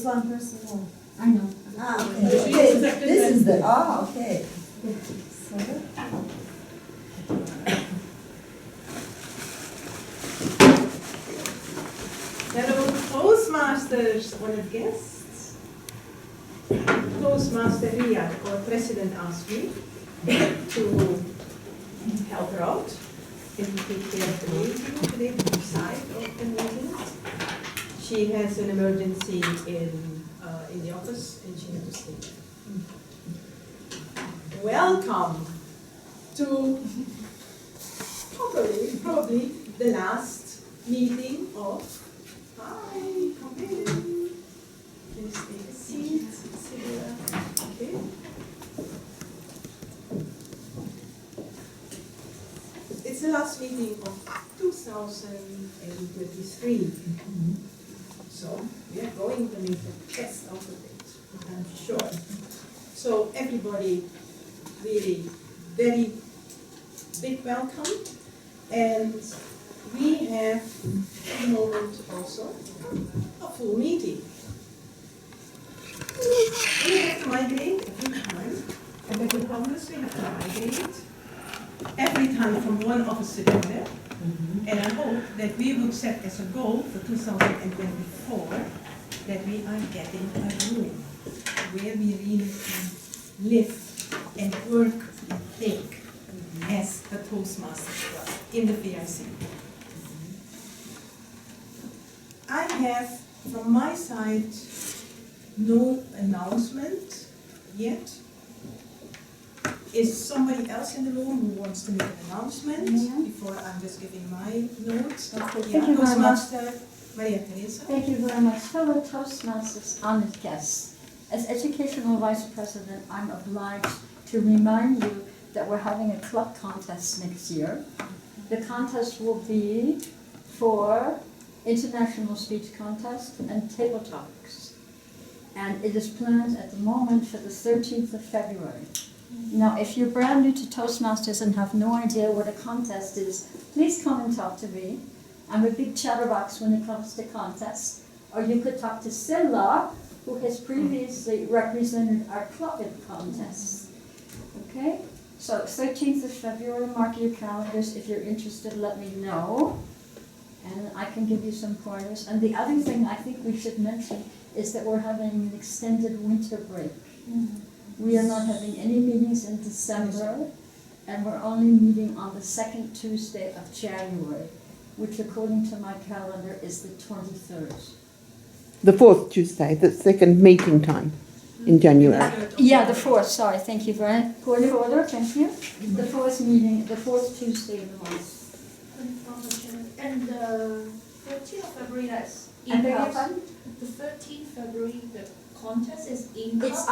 one person more. I know. Ah, okay. This is the, okay. So, Hello, Toastmasters, honored guests. Toastmaster Ria, our president, asked me to help her out and take care of the meeting today, the side of the meeting. She has an emergency in the office and she had to stay. Welcome to probably the last meeting of. Hi, come in. Please take a seat. Okay. It's the last meeting of 2023. So we are going to make the best out of it, I'm sure. So everybody, really very big welcome. And we have at the moment also a full meeting. We have to migrate every time. I beg your pardon, we have to migrate every time from one office to the other. And I hope that we would set as a goal for 2024 that we are getting a room where we really can live and work and think as the Toastmasters Club in the VIC. I have from my side no announcement yet. Is somebody else in the room who wants to make an announcement before I'm just giving my notes? Okay, thank you very much. Toastmaster Maria Teresa. Thank you very much. Fellow Toastmasters, honored guests. As Educational Vice President, I'm obliged to remind you that we're having a club contest next year. The contest will be for International Speech Contest and Table Topics. And it is planned at the moment for the 13th of February. Now, if you're brand new to Toastmasters and have no idea what a contest is, please come and talk to me. I'm a big chatterbox when it comes to contests. Or you could talk to Silla, who has previously represented our club in contests. Okay? So 13th of February, mark your calendars. If you're interested, let me know. And I can give you some pointers. And the other thing I think we should mention is that we're having an extended winter break. We are not having any meetings in December, and we're only meeting on the second Tuesday of January, which according to my calendar is the 23rd. The fourth Tuesday, the second meeting time in January. Yeah, the fourth, sorry, thank you very much. Point of order, thank you. The fourth meeting, the fourth Tuesday of the month. And the 13th of February, that's I beg your in-house. pardon? The 13th February, the contest is in-house.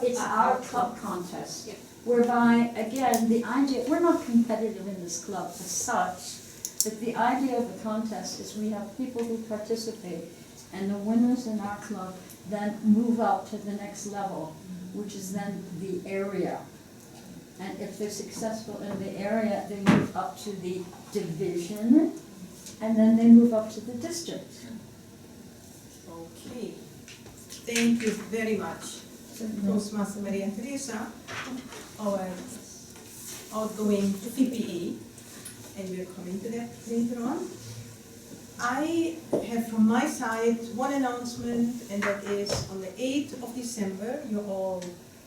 It's our club contest, Yeah. whereby, again, the idea, we're not competitive in this club as such, but the idea of the contest is we have people who participate, and the winners in our club then move up to the next level, which is then the area. And if they're successful in the area, they move up to the division, and then they move up to the district. Okay. Thank you very much, Toastmaster Maria Teresa, our outgoing VPE, and we're coming to that later on. I have from my side one announcement, and that is on the 8th of December, you all,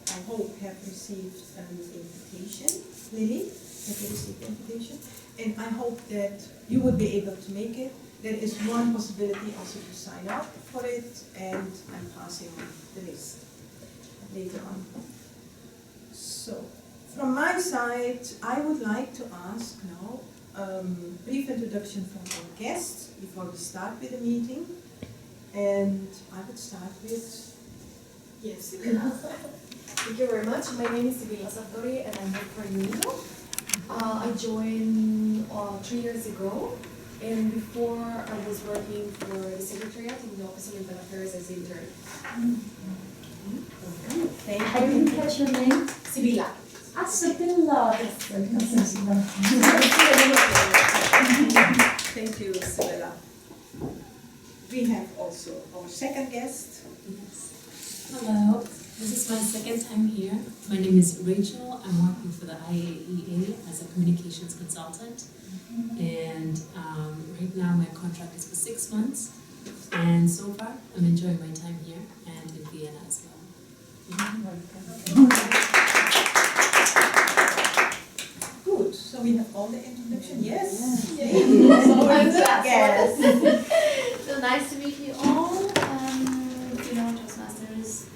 I hope, have received an invitation. Lilly, have you received the invitation? And I hope that you would be able to make it. There is one possibility also to sign up for it, and I'm passing on the list later on. So, from my side, I would like to ask now a brief introduction from our guests before we start with the meeting. And I would start with, yes. Thank you very much. My name is Sibila Sartori and I work for UNIDO. I joined 3 years ago, and before I was working for the Secretariat in the Office of Legal Affairs as intern. Thank I didn't catch your name. Sibila. Sibilla. Thank you, Sibila. We have also our second guest. This is my second time here. My name is Rachel. I'm working for the IAEA as a communications consultant. And right now my contract is for 6 months. And so far, I'm enjoying my time here and in Vienna as well. Good, so we have all the introduction, yes? Yes. Yes. So nice to meet you all. You know, Toastmasters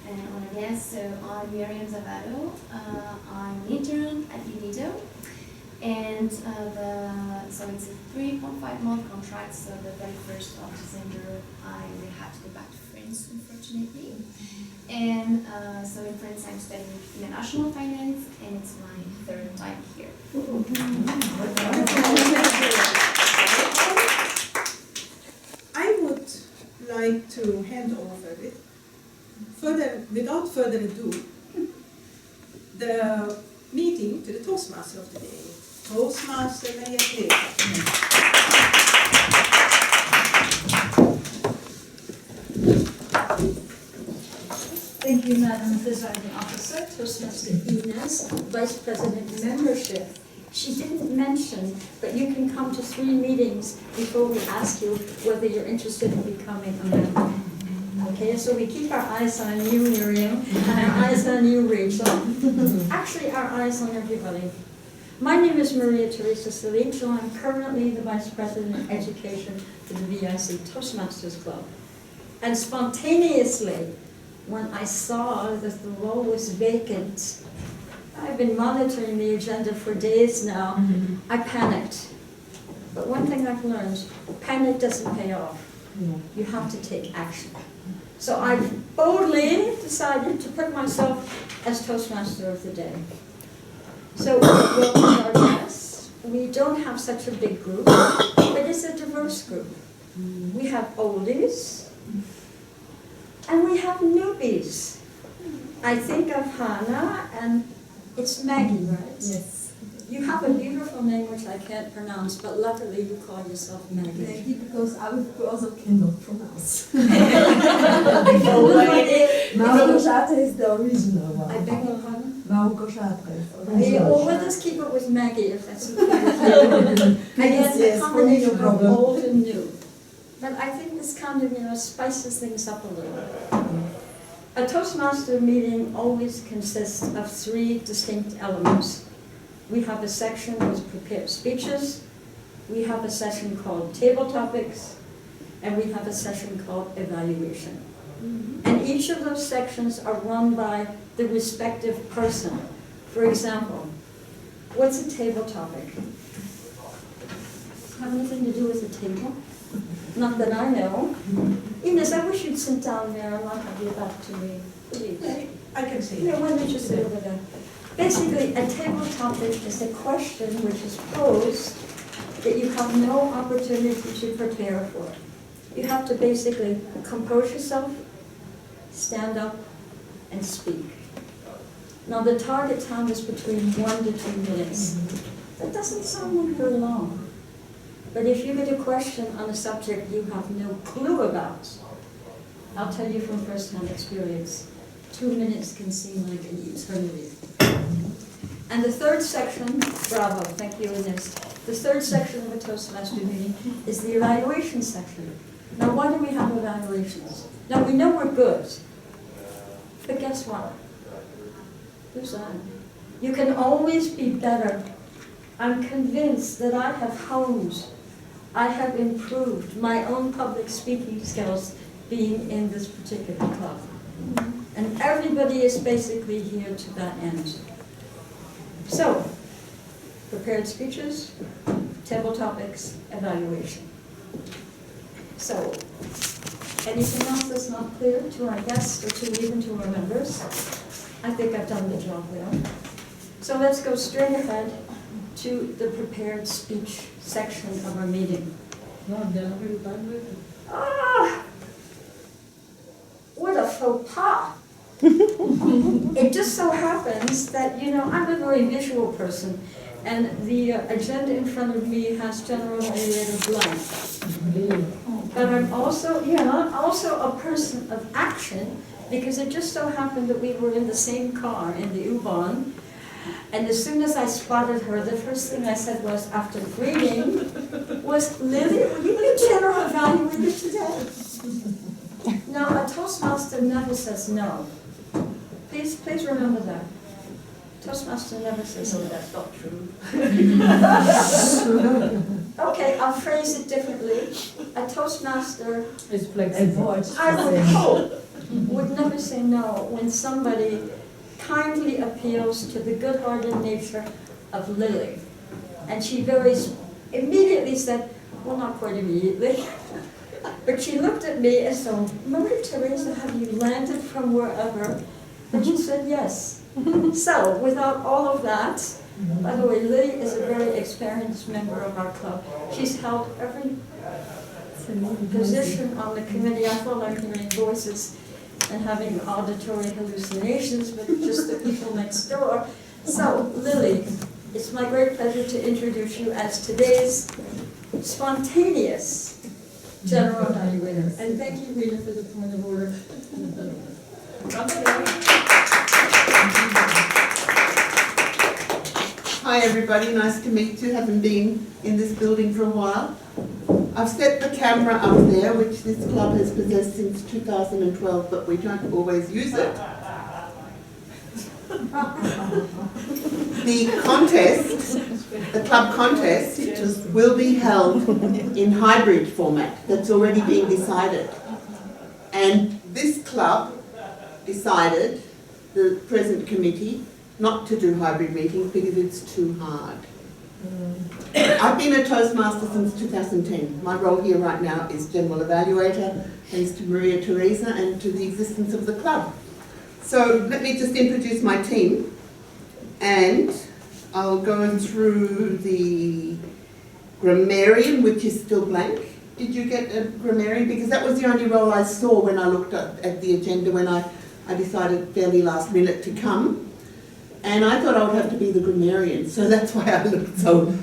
and all the guests. So I'm Miriam Zavado. I'm an intern at UNIDO. And so it's a 3.5-month contract, so the 31st of December I will have to go back to France, unfortunately. And so in France I'm studying international finance, and it's my third time here. I would like to hand over it without further ado, the meeting to the Toastmaster of the day, Toastmaster Maria Teresa. Thank you, Madam Presiding Officer, Toastmaster Ines, Vice President Membership. She didn't mention, but you can come to 3 meetings before we ask you whether you're interested in becoming a member. Okay, so we keep our eyes on you, Miriam, and our eyes on you, Rachel. Actually, our eyes on everybody. My name is Maria Teresa Salicho. I'm currently the Vice President of Education for the VIC Toastmasters Club. And spontaneously, when I saw that the role was vacant, I've been monitoring the agenda for days now, I panicked. But one thing I've learned, panic doesn't pay off. You have to take action. So I boldly decided to put myself as Toastmaster of the day. So we'll start this. We don't have such a big group, but it's a diverse group. We have oldies, and we have newbies. I think of Hannah, and it's Maggie, right? Yes. You have a beautiful name which I can't pronounce, but luckily you call yourself Maggie. Maggie, because other people cannot pronounce. Małgorzata is the original one. I beg your pardon? Małgorzata. Well, we'll just keep it with Maggie if that's okay. Again, Yes, a combination no of problem. old and new. But I think this kind of, spices things up a little. A Toastmaster meeting always consists of 3 distinct elements. We have a section with prepared speeches, we have a session called table topics, and we have a session called evaluation. And each of those sections are run by the respective person. For example, what's a table topic? Have anything to do with the table? Not that I know. Ines, I wish you'd sit down there and not have your back to me. Please. I can say Yeah, that. why don't you sit over there? Basically, a table topic is a question which is posed that you have no opportunity to prepare for. You have to basically compose yourself, stand up, and speak. Now, the target time is between 1 to 2 minutes. That doesn't sound like very long. But if you get a question on a subject you have no clue about, I'll tell you from first-hand experience, 2 minutes can seem like an eternity. And the third section, bravo, thank you, Ines. The third section of a Toastmaster meeting is the evaluation section. Now, why do we have evaluations? Now, we know we're good, but guess what? Who's that? You can always be better. I'm convinced that I have honed, I have improved my own public speaking skills being in this particular club. And everybody is basically here to that end. So, prepared speeches, table topics, evaluation. So, anything else that's not clear to our guests or to even to our members? I think I've done the job there. So let's go straight ahead to the prepared speech section of our meeting. Ah! What a faux pas! It just so happens that, I'm a very visual person, and the agenda in front of me has generally a little blank. But I'm also a person of action, because it just so happened that we were in the same car in the U-Bahn. And as soon as I spotted her, the first thing I said was, after greeting, was, Lily, will you be general evaluator today? Now, a Toastmaster never says no. Please remember that. Toastmaster never says, oh, that's not true. Okay, I'll phrase it differently. A Toastmaster, It's flexible. I would hope, would never say no when somebody kindly appeals to the good-hearted nature of Lily. And she immediately said, well, not quite immediately, but she looked at me and said, Maria Teresa, have you landed from wherever? And she said, yes. So, without all of that, by the way, Lily is a very experienced member of our club. She's held every position on the committee. I felt like hearing voices and having auditory hallucinations, but just the people next door. So, Lily, it's my great pleasure to introduce you as today's spontaneous general evaluator. And thank you, Rita, for the point of order. Hi everybody, nice to meet you. Haven't been in this building for a while. I've set the camera up there, which this club has possessed since 2012, but we don't always use it. The contest, the club contest, will be held in hybrid format. That's already been decided. And this club decided, the present committee, not to do hybrid meetings because it's too hard. I've been a Toastmaster since 2010. My role here right now is General Evaluator, thanks to Maria Teresa and to the existence of the club. So let me just introduce my team, and I'll go through the grammarian, which is still blank. Did you get a grammarian? Because that was the only role I saw when I looked at the agenda when I decided fairly last minute to come. And I thought I would have to be the grammarian, so that's why I looked so.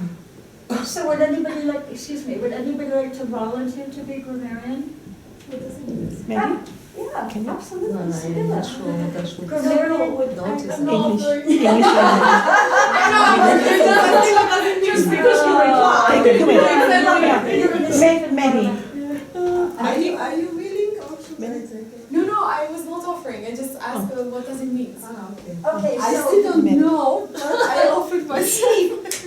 So would anybody like to volunteer to be grammarian? Maybe? Yeah, absolutely. No, I'm not sure what that should be. Grammarian would Notice English. Just because you replied. Maybe. Are you willing or should I take it? No, I was not offering. I just asked what does it mean. Okay. Okay, I so still don't know, but I offered myself.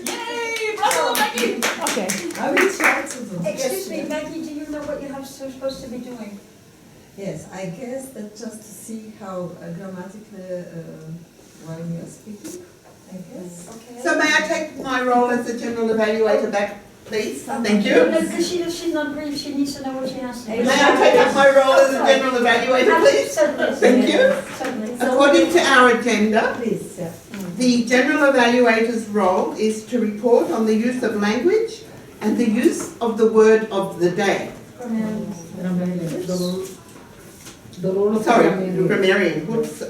Yay! Bravo, Maggie! Okay. I will try to do. excuse me, Maggie, do you know what you're supposed to be doing? Yes, I guess that just to see how grammatically while you are speaking, I guess. Okay. So may I take my role as the General Evaluator back, please? Thank you. No, because she's not brief, she needs to know what she has to do. May I take up my role as the General Evaluator, please? Certainly. Thank you. Certainly. According to our agenda, Please, yeah. the General Evaluator's role is to report on the use of language and the use of the word of the day. Sorry, grammarian. Whoops.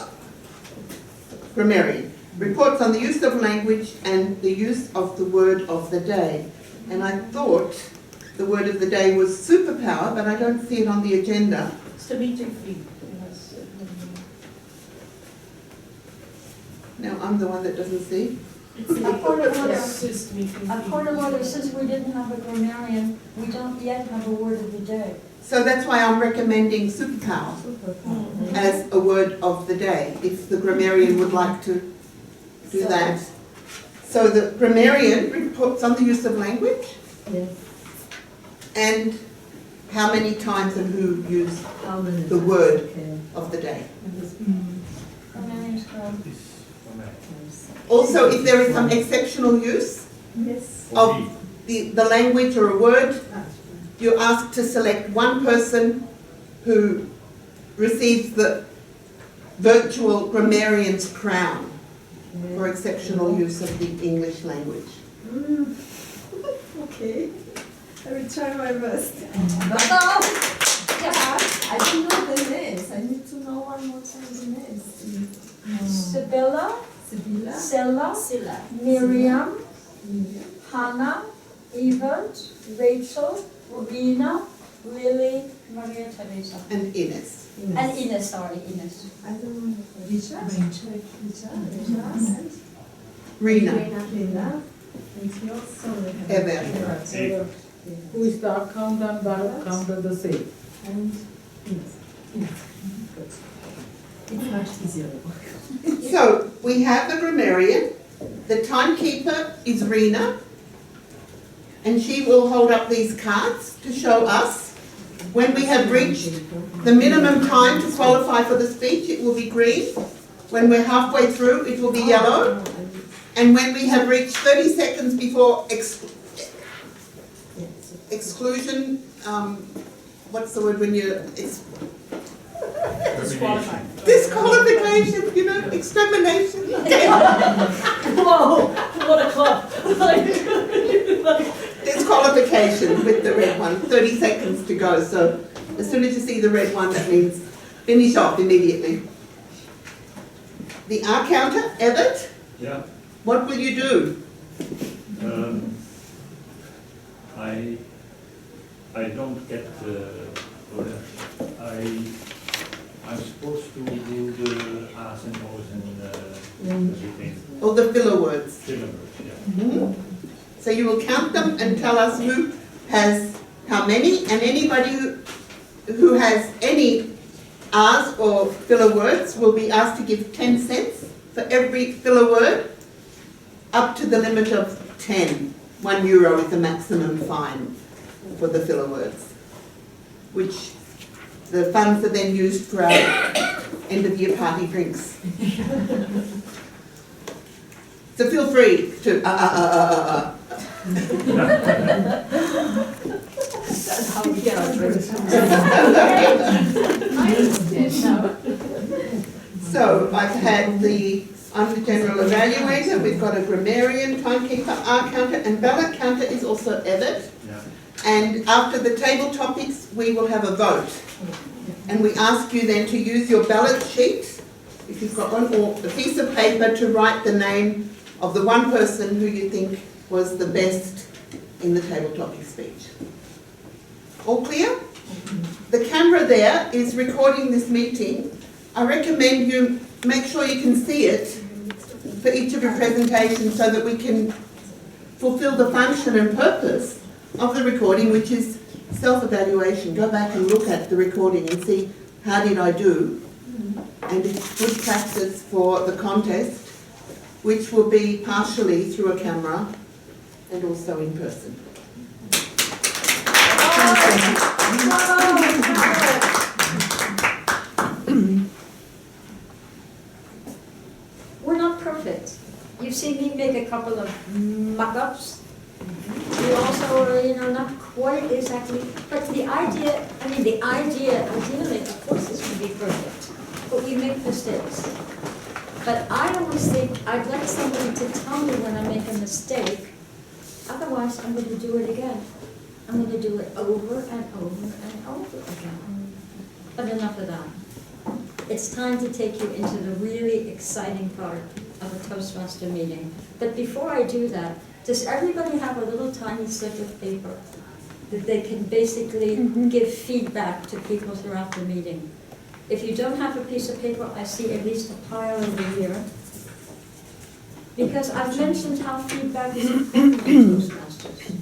Grammarian. Reports on the use of language and the use of the word of the day. And I thought the word of the day was superpower, but I don't see it on the agenda. Now I'm the one that doesn't see. A point of order, since we didn't have a grammarian, we don't yet have a word of the day. So that's why I'm recommending superpower as a word of the day, if the grammarian would like to do that. So the grammarian reports on the use of language and how many times and who use the word of the day. Grammarian's called. Also, if there is some exceptional use of the language or a word, you're asked to select one person who receives the virtual grammarian's crown for exceptional use of the English language. Okay, I will try my best. Yeah. I don't know the names. I need to know one more time the names. Sibylla, Sibylla, Silla, Miriam, Hannah, Evert, Rachel, Rina, Lily, Maria Teresa. And Ines. And Ines, sorry, Ines. I don't know. Richard? Rachel. Richard. Rena. Lina. And she also Ever. Who is the accountant, ballot counter, the same? And Ines. Good. It's much easier. So we have the grammarian, the timekeeper is Rena, and she will hold up these cards to show us when we have reached the minimum time to qualify for the speech. It will be green. When we're halfway through, it will be yellow. And when we have reached 30 seconds before exclusion, what's the word when you're disqualification, you know, extermination. Whoa, what a club. Disqualification with the red one, 30 seconds to go. So as soon as you see the red one, that means finish off immediately. The R counter, Everett, Yeah, what will you do? I don't get I'm supposed to do the A's and O's and everything. All the filler words. Filler words, yeah. So you will count them and tell us who has how many, and anybody who has any R's or filler words will be asked to give 10 cents for every filler word, up to the limit of 10. €1 is the maximum fine for the filler words, which the funds are then used for our end of year party drinks. So feel free to That's how we get our drinks. So I've had I'm the general evaluator, we've got a grammarian, timekeeper, R counter, and ballot counter is also Everett. Yeah. And after the table topics, we will have a vote. And we ask you then to use your ballot sheet, if you've got one, or a piece of paper to write the name of the one person who you think was the best in the table topic speech. All clear? The camera there is recording this meeting. I recommend you make sure you can see it for each of your presentations so that we can fulfill the function and purpose of the recording, which is self-evaluation. Go back and look at the recording and see how did I do. And it's good practice for the contest, which will be partially through a camera and also in person. We're not perfect. You've seen me make a couple of muck-ups. We also, not quite exactly, but the idea, ideally, of course, this would be perfect, but we make mistakes. But I always think I'd like somebody to tell me when I make a mistake, otherwise I'm going to do it again. I'm going to do it over and over and over again. But enough of that. It's time to take you into the really exciting part of a Toastmaster meeting. But before I do that, does everybody have a little tiny slip of paper that they can basically give feedback to people throughout the meeting? If you don't have a piece of paper, I see at least a pile over here. Because I've mentioned how feedback is important in Toastmasters.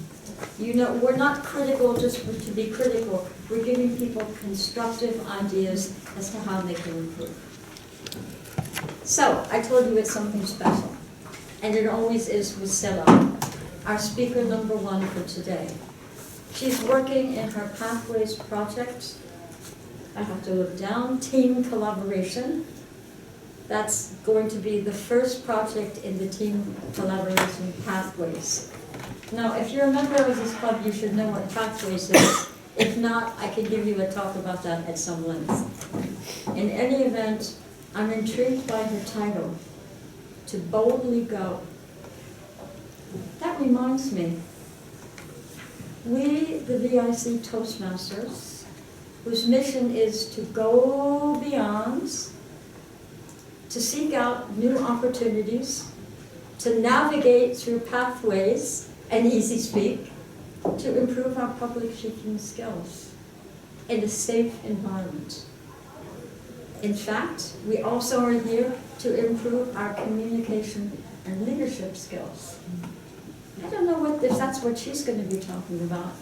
We're not critical just to be critical. We're giving people constructive ideas as to how they can improve. So, I told you it's something special. And it always is with Stella, our speaker number 1 for today. She's working in her Pathways project. I have to look down, team collaboration. That's going to be the first project in the team collaboration Pathways. Now, if you're a member of this club, you should know what Pathways is. If not, I can give you a talk about that at some length. In any event, I'm intrigued by her title, To Boldly Go. That reminds me, we, the VIC Toastmasters, whose mission is to go beyond, to seek out new opportunities, to navigate through pathways and easy speak, to improve our public speaking skills in a safe environment. In fact, we also are here to improve our communication and leadership skills. I don't know if that's what she's going to be talking about,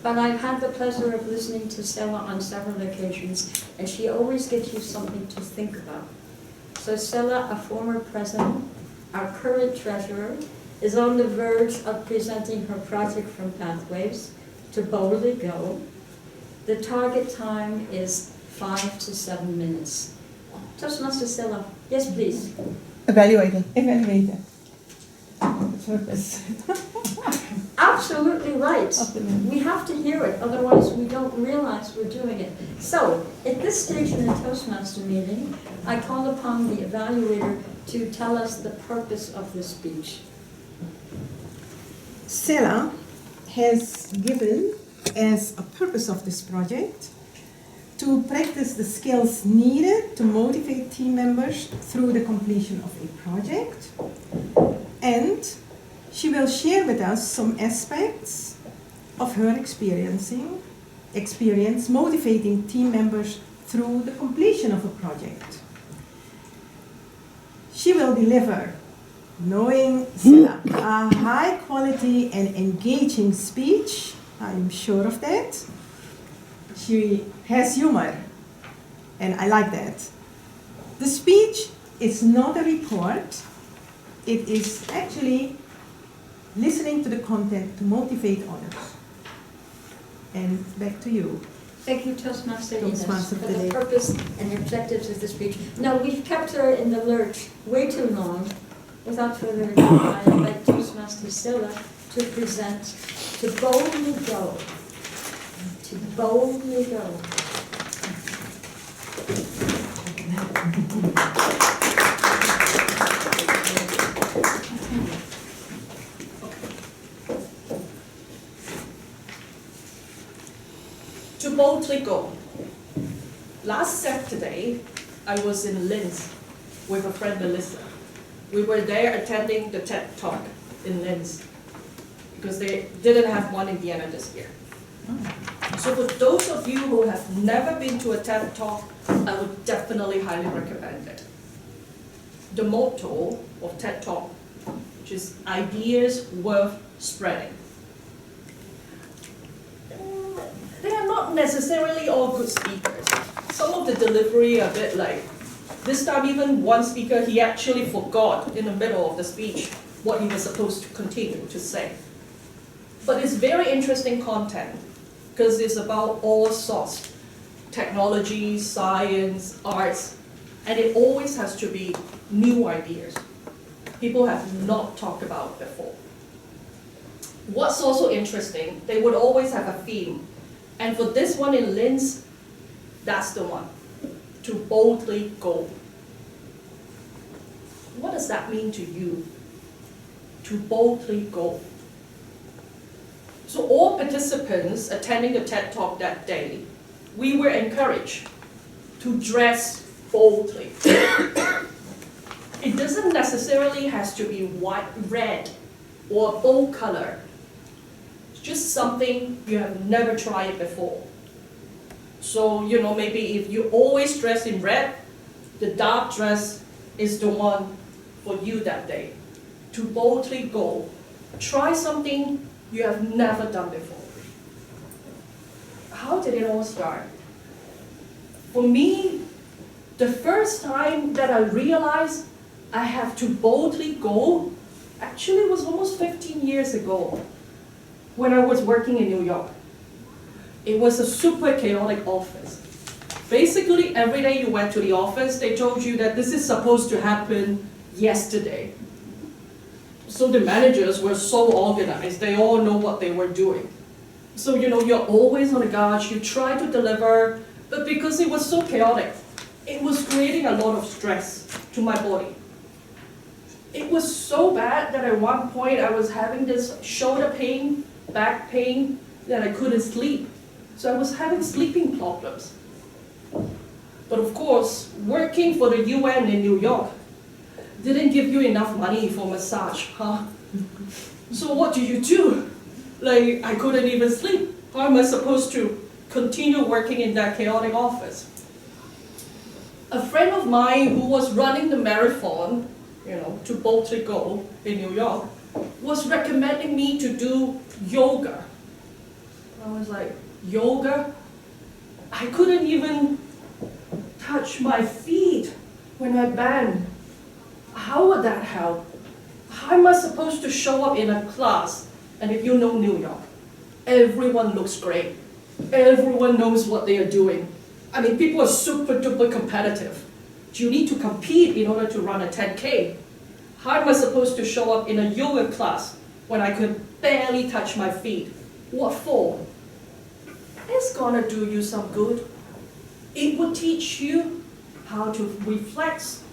but I've had the pleasure of listening to Stella on several occasions, and she always gives you something to think about. So Stella, a former president, our current treasurer, is on the verge of presenting her project from Pathways to Boldly Go. The target time is 5 to 7 minutes. Toastmaster Stella, yes please. Evaluator. Absolutely right. We have to hear it, otherwise we don't realize we're doing it. So, at this stage in the Toastmaster meeting, I call upon the evaluator to tell us the purpose of the speech. Stella has given as a purpose of this project to practice the skills needed to motivate team members through the completion of a project, and she will share with us some aspects of her experience motivating team members through the completion of a project. She will deliver, knowing Stella, a high quality and engaging speech. I'm sure of that. She has humor, and I like that. The speech is not a report. It is actually listening to the content to motivate others. And back to you. Thank you, Toastmaster Ines, Toastmaster for the today. purpose and objectives of the speech. Now, we've kept her in the lurch way too long. Without further ado, I invite Toastmaster Stella to present To Boldly Go. To Boldly Go. To boldly go. Last Saturday, I was in Linz with a friend Melissa. We were there attending the TED Talk in Linz because they didn't have one in Vienna this year. So for those of you who have never been to a TED Talk, I would definitely highly recommend it. The motto of TED Talk, which is ideas worth spreading. They are not necessarily all good speakers. Some of the delivery are a bit like, this time even one speaker, he actually forgot in the middle of the speech what he was supposed to continue to say. But it's very interesting content because it's about all sorts, technology, science, arts, and it always has to be new ideas. People have not talked about before. What's also interesting, they would always have a theme. And for this one in Linz, that's the one, to boldly go. What does that mean to you? To boldly go. So all participants attending the TED Talk that day, we were encouraged to dress boldly. It doesn't necessarily have to be white, red, or a bold color. Just something you have never tried before. So, maybe if you always dress in red, the dark dress is the one for you that day. To boldly go. Try something you have never done before. How did it all start? For me, the first time that I realized I have to boldly go actually was almost 15 years ago. When I was working in New York. It was a super chaotic office. Basically, every day you went to the office, they told you that this is supposed to happen yesterday. So the managers were so organized, they all know what they were doing. So, you're always on the guard, you try to deliver, but because it was so chaotic, it was creating a lot of stress to my body. It was so bad that at one point I was having this shoulder pain, back pain, that I couldn't sleep. So I was having sleeping problems. But of course, working for the UN in New York didn't give you enough money for massage, huh? So what do? Like, I couldn't even sleep. How am I supposed to continue working in that chaotic office? a friend of mine who was running the marathon, to boldly go in New York, was recommending me to do yoga. I was like, yoga? I couldn't even touch my feet when I bend. How would that help? How am I supposed to show up in a class? And if you know New York, everyone looks great. Everyone knows what they are doing. I mean, people are super duper competitive. You need to compete in order to run a 10K. How am I supposed to show up in a yoga class when I could barely touch my feet? What for? It's gonna do you some good. It will teach you how to reflex,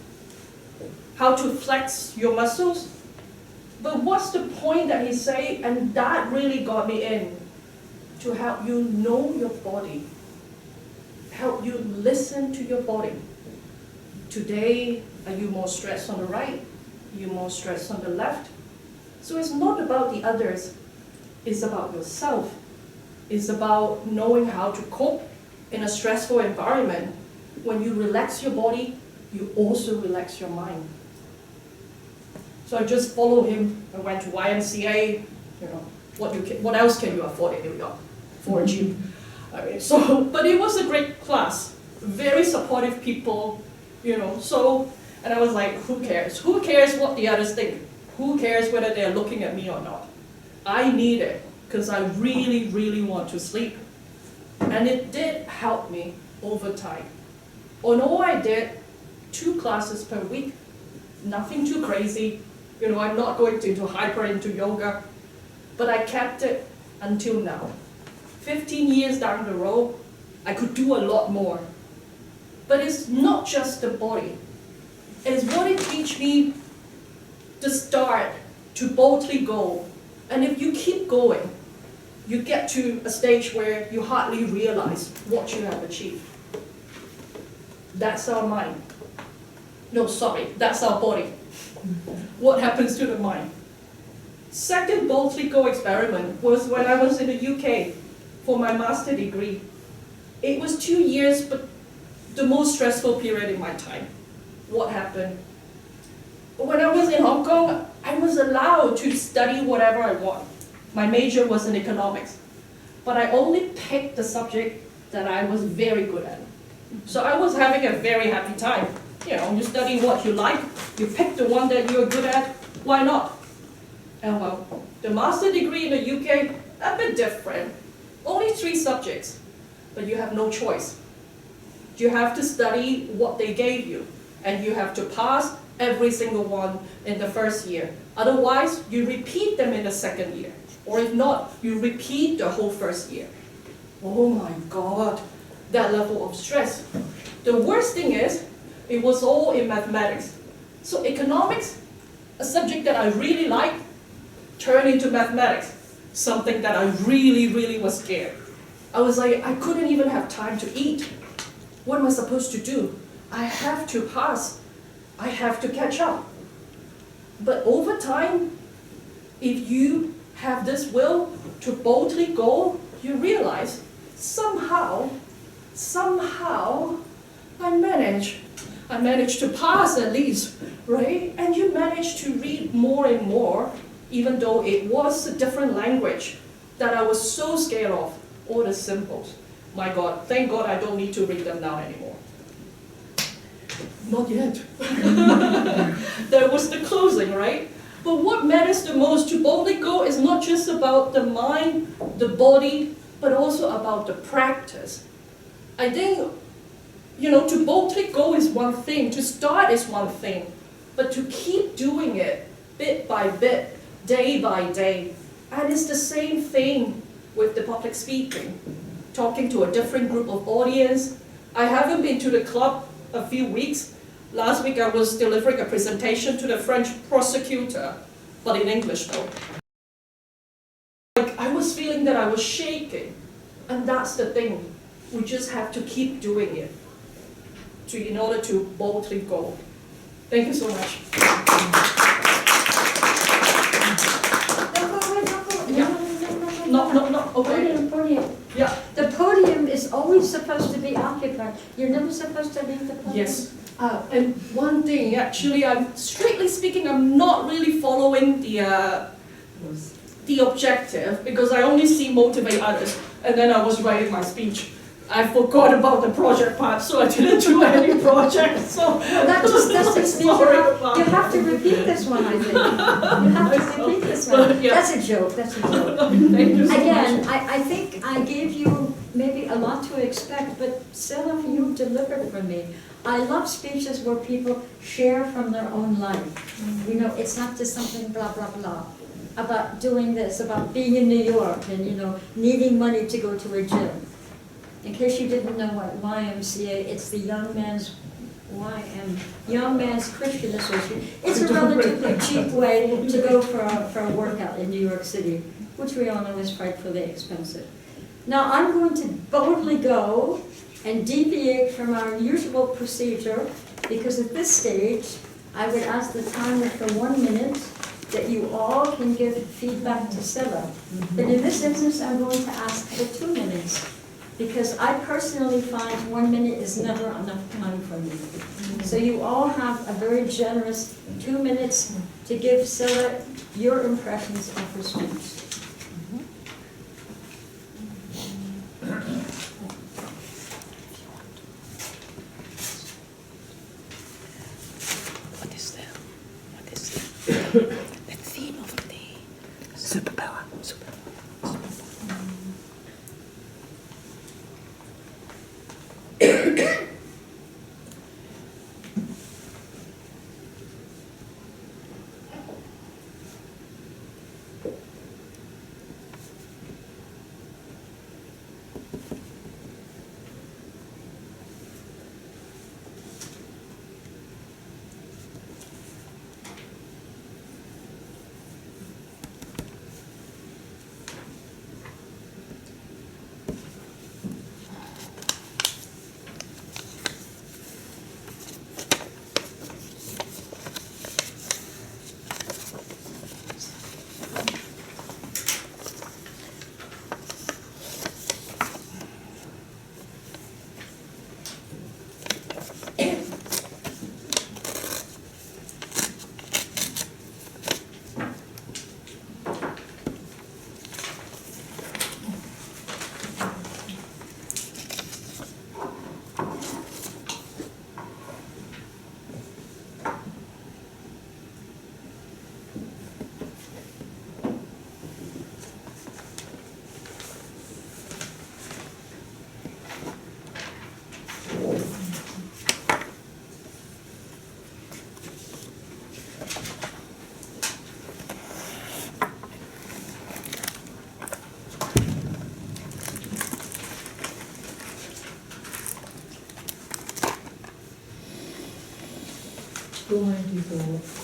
how to flex your muscles. But what's the point that he say? And that really got me in. To help you know your body, help you listen to your body. Today, are you more stressed on the right? Are you more stressed on the left? So it's not about the others, it's about yourself. It's about knowing how to cope in a stressful environment. When you relax your body, you also relax your mind. So I just followed him. I went to YMCA. What else can you afford in New York for a gym? But it was a great class. Very supportive people, and I was like, who cares? Who cares what the others think? Who cares whether they're looking at me or not? I need it because I really, really want to sleep. And it did help me over time. Although I did 2 classes per week, nothing too crazy. I'm not going into hyper into yoga, but I kept it until now. 15 years down the road, I could do a lot more. But it's not just the body. It's what it teaches me to start, to boldly go. And if you keep going, you get to a stage where you hardly realize what you have achieved. That's our mind. No, sorry, that's our body. What happens to the mind? Second boldly go experiment was when I was in the UK for my master's degree. It was 2 years, but the most stressful period in my time. What happened? When I was in Hong Kong, I was allowed to study whatever I want. My major was in economics, but I only picked the subject that I was very good at. So I was having a very happy time. You study what you like, you pick the one that you're good at, why not? And well, the master's degree in the UK, a bit different. Only 3 subjects, but you have no choice. You have to study what they gave you, and you have to pass every single one in the first year. Otherwise, you repeat them in the second year. Or if not, you repeat the whole first year. Oh my God, that level of stress. The worst thing is, it was all in mathematics. So economics, a subject that I really like, turned into mathematics, something that I really, really was scared. I was like, I couldn't even have time to eat. What am I supposed to do? I have to pass. I have to catch up. But over time, if you have this will to boldly go, you realize somehow, I managed to pass at least, right? And you manage to read more and more, even though it was a different language that I was so scared of, all the symbols. My God, thank God I don't need to read them now anymore. Not yet. That was the closing, right? But what matters the most to boldly go is not just about the mind, the body, but also about the practice. I think, to boldly go is one thing, to start is one thing, but to keep doing it bit by bit, day by day. And it's the same thing with the public speaking, talking to a different group of audience. I haven't been to the club a few weeks. Last week I was delivering a presentation to the French prosecutor, but in English though. I was feeling that I was shaking, and that's the thing. We just have to keep doing it in order to boldly go. Thank you so much. No, okay. Podium. Yeah. The podium is always supposed to be occupied. You're never supposed to leave the podium? Yes. And one thing, actually, strictly speaking, I'm not really following the objective because I only see motivate others. And then I was writing my speech. I forgot about the project part, so I didn't do any project. So That just means you have to repeat this one, I think. You have to repeat this one. Yeah. That's a joke, that's a joke. Thank you so Again, much. I think I gave you maybe a lot to expect, but still if you delivered for me. I love speeches where people share from their own life. You know, it's not just something blah, blah, blah. About doing this, about being in New York and, you know, needing money to go to a gym. In case you didn't know what YMCA, it's the Young Man's Christian Association. It's a relatively cheap way to go for a workout in New York City, which we all know is frightfully expensive. Now I'm going to boldly go and deviate from our usual procedure because at this stage I would ask the timer for 1 minute that you all can give feedback to Scylla. But in this instance I'm going to ask for 2 minutes. Because I personally find 1 minute is never enough time for me. So you all have a very generous 2 minutes to give Scylla your impressions of her speech. What is the theme of the day? Superpower.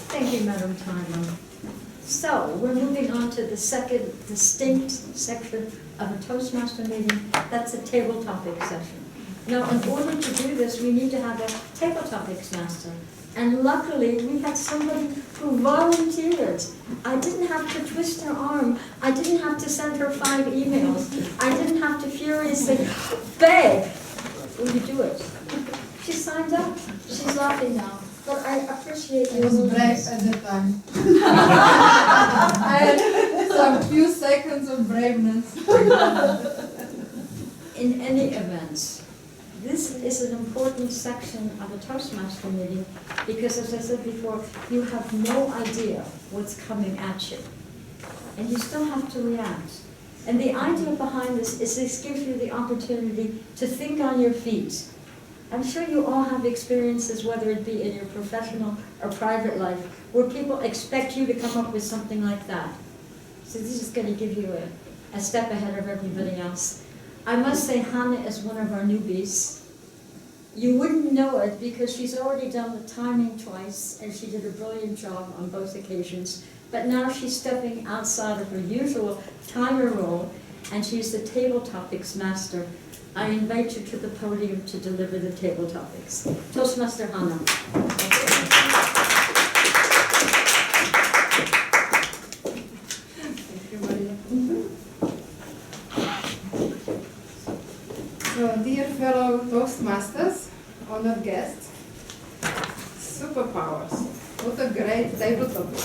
Thank you, Madam Timer. So, we're moving on to the second distinct section of a Toastmaster meeting. That's a table topic session. Now, in order to do this, we need to have a table topics master. And luckily, we had somebody who volunteered. I didn't have to twist her arm. I didn't have to send her 5 emails. I didn't have to furiously beg. Will you do it? She signed up. She's laughing now. But I appreciate your willingness. At the time. I had some few seconds of braveness. In any event, this is an important section of a Toastmaster meeting because, as I said before, you have no idea what's coming at you. And you still have to react. And the idea behind this is this gives you the opportunity to think on your feet. I'm sure you all have experiences, whether it be in your professional or private life, where people expect you to come up with something like that. So this is going to give you a step ahead of everybody else. I must say Hannah is one of our newbies. You wouldn't know it because she's already done the timing twice, and she did a brilliant job on both occasions. But now she's stepping outside of her usual timer role, and she's the table topics master. I invite you to the podium to deliver the table topics. Toastmaster Hannah. So Toastmasters, honored guests, superpowers. What a great table topic.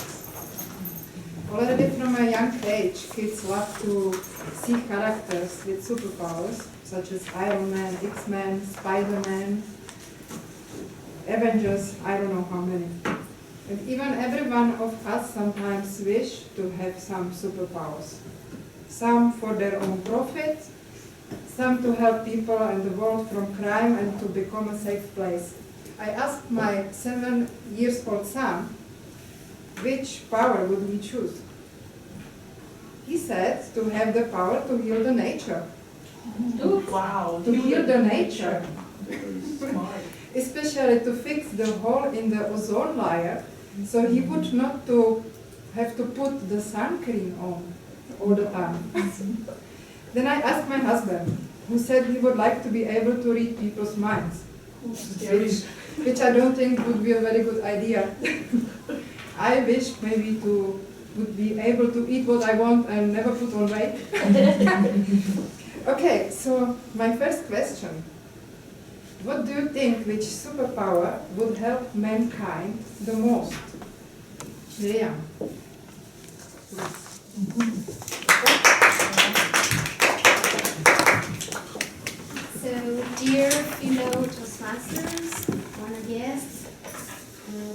Already from a young age, kids love to see characters with superpowers, such as Iron Man, X-Men, Spider-Man, Avengers, I don't know how many. And even every one of us sometimes wish to have some superpowers. Some for their own profit, some to help people and the world from crime and to become a safe place. I asked my 7-year-old son, which power would he choose? He said to have the power to heal the nature. Wow. To heal the nature. Especially to fix the hole in the ozone layer, so he would not to have to put the sun cream on all the time. Then I asked my husband, who said he would like to be able to read people's minds, which I don't think would be a very good idea. I wish maybe would be able to eat what I want and never put on weight. Okay, so my first question. What do you think which superpower would help mankind the most? Miriam. So, dear fellow Toastmasters, honored guests,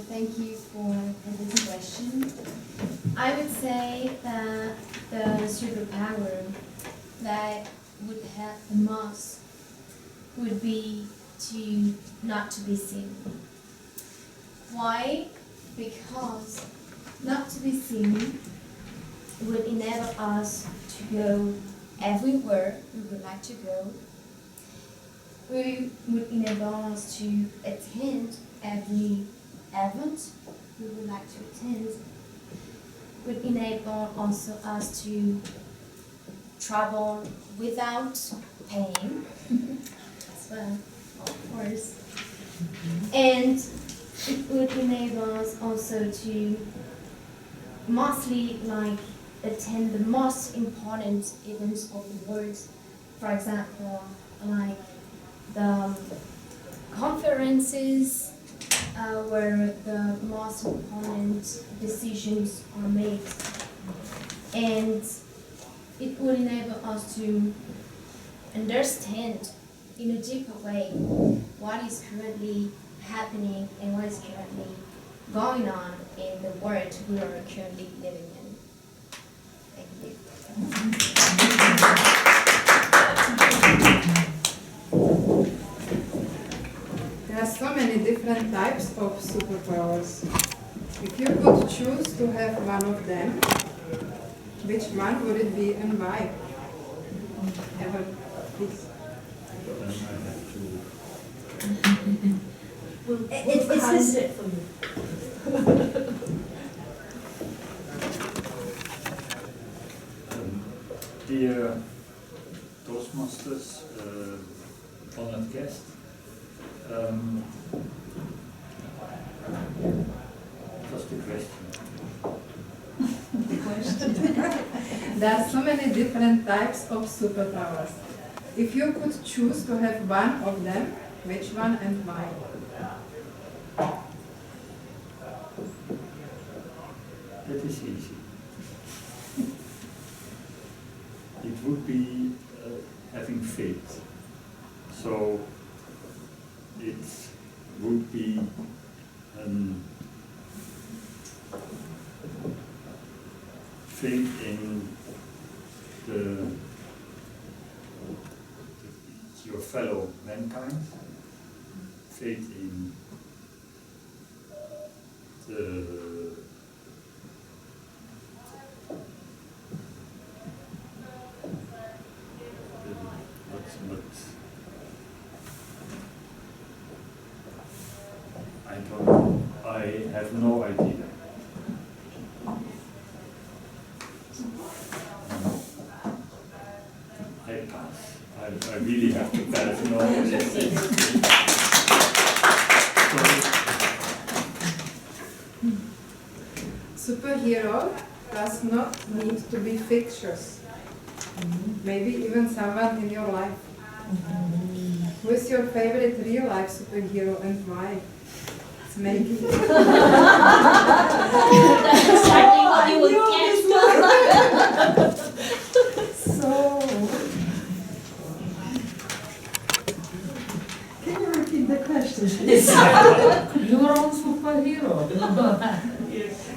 thank you for this question. I would say that the superpower that would help the most would be to not to be seen. Why? Because not to be seen would enable us to go everywhere we would like to go. We would enable us to attend every event we would like to attend. Would enable also us to travel without paying as well, of course. And it would enable us also to mostly attend the most important events of the world. For example, like the conferences where the most important decisions are made. And it would enable us to understand in a deeper way what is currently happening and what is currently going on in the world we are currently living in. Thank you. There are so many different types of superpowers. If you could choose to have one of them, which one would it be and why? Ever, please. It's it for you. Dear Toastmasters, honored guest, just a question. There are so many different types of superpowers. If you could choose to have one of them, which one and why? That is easy. It would be having faith. So it would be faith in your fellow mankind, faith in I don't know. I have no idea. I pass. I really have to pass. No. Superhero does not need to be fictitious. Maybe even someone in your life. Who is your favorite real life superhero and why? It's Maggie. That's exactly what you would get. So, can you repeat the question, please? Your own superhero.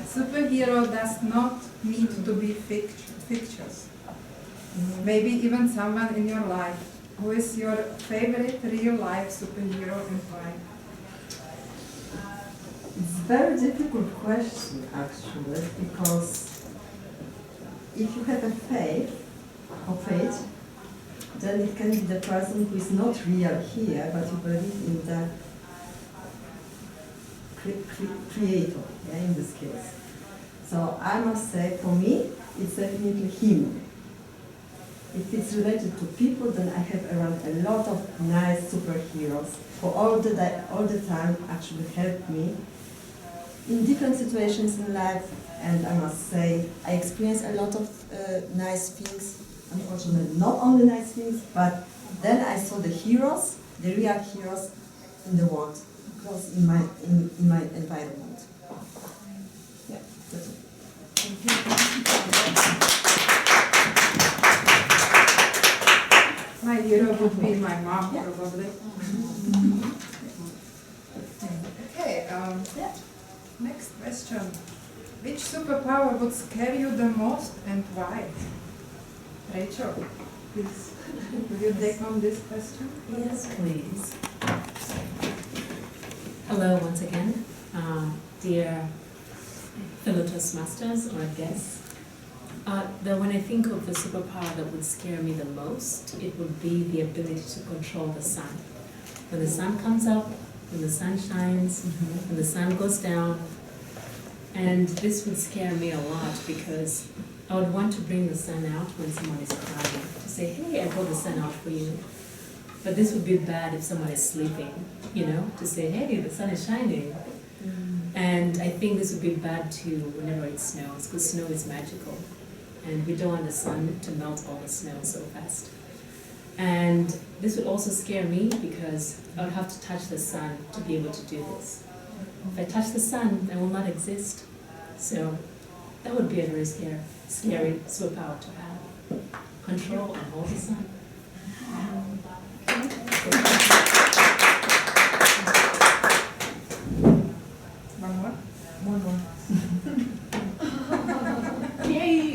Superhero does not need to be fictitious. Maybe even someone in your life. Who is your favorite real life superhero and why? It's a very difficult question, actually, because if you have a faith, then it can be the person who is not real here, but you believe in the creator, yeah, in this case. So I must say, for me, it's definitely him. If it's related to people, then I have around a lot of nice superheroes who all the time actually help me in different situations in life. And I must say, I experience a lot of nice things. Unfortunately, not only nice things, but then I saw the heroes, the real heroes in the world, close in my environment. Yeah, that's it. My hero would be my mom, probably. Okay, next question. Which superpower would scare you the most and why? Rachel, please. Will you take on this question? Yes, please. Hello once again, dear fellow Toastmasters or guests. When I think of the superpower that would scare me the most, it would be the ability to control the sun. When the sun comes up, when the sun shines, when the sun goes down, and this would scare me a lot because I would want to bring the sun out when somebody's crying, to say, hey, I brought the sun out for you. But this would be bad if someone is sleeping, you know, to say, hey, the sun is shining. And I think this would be bad too whenever it snows, because snow is magical. And we don't want the sun to melt all the snow so fast. And this would also scare me because I would have to touch the sun to be able to do this. If I touch the sun, I will not exist. So that would be a very scary superpower to have. Control and hold the sun. One more? One more. Yay!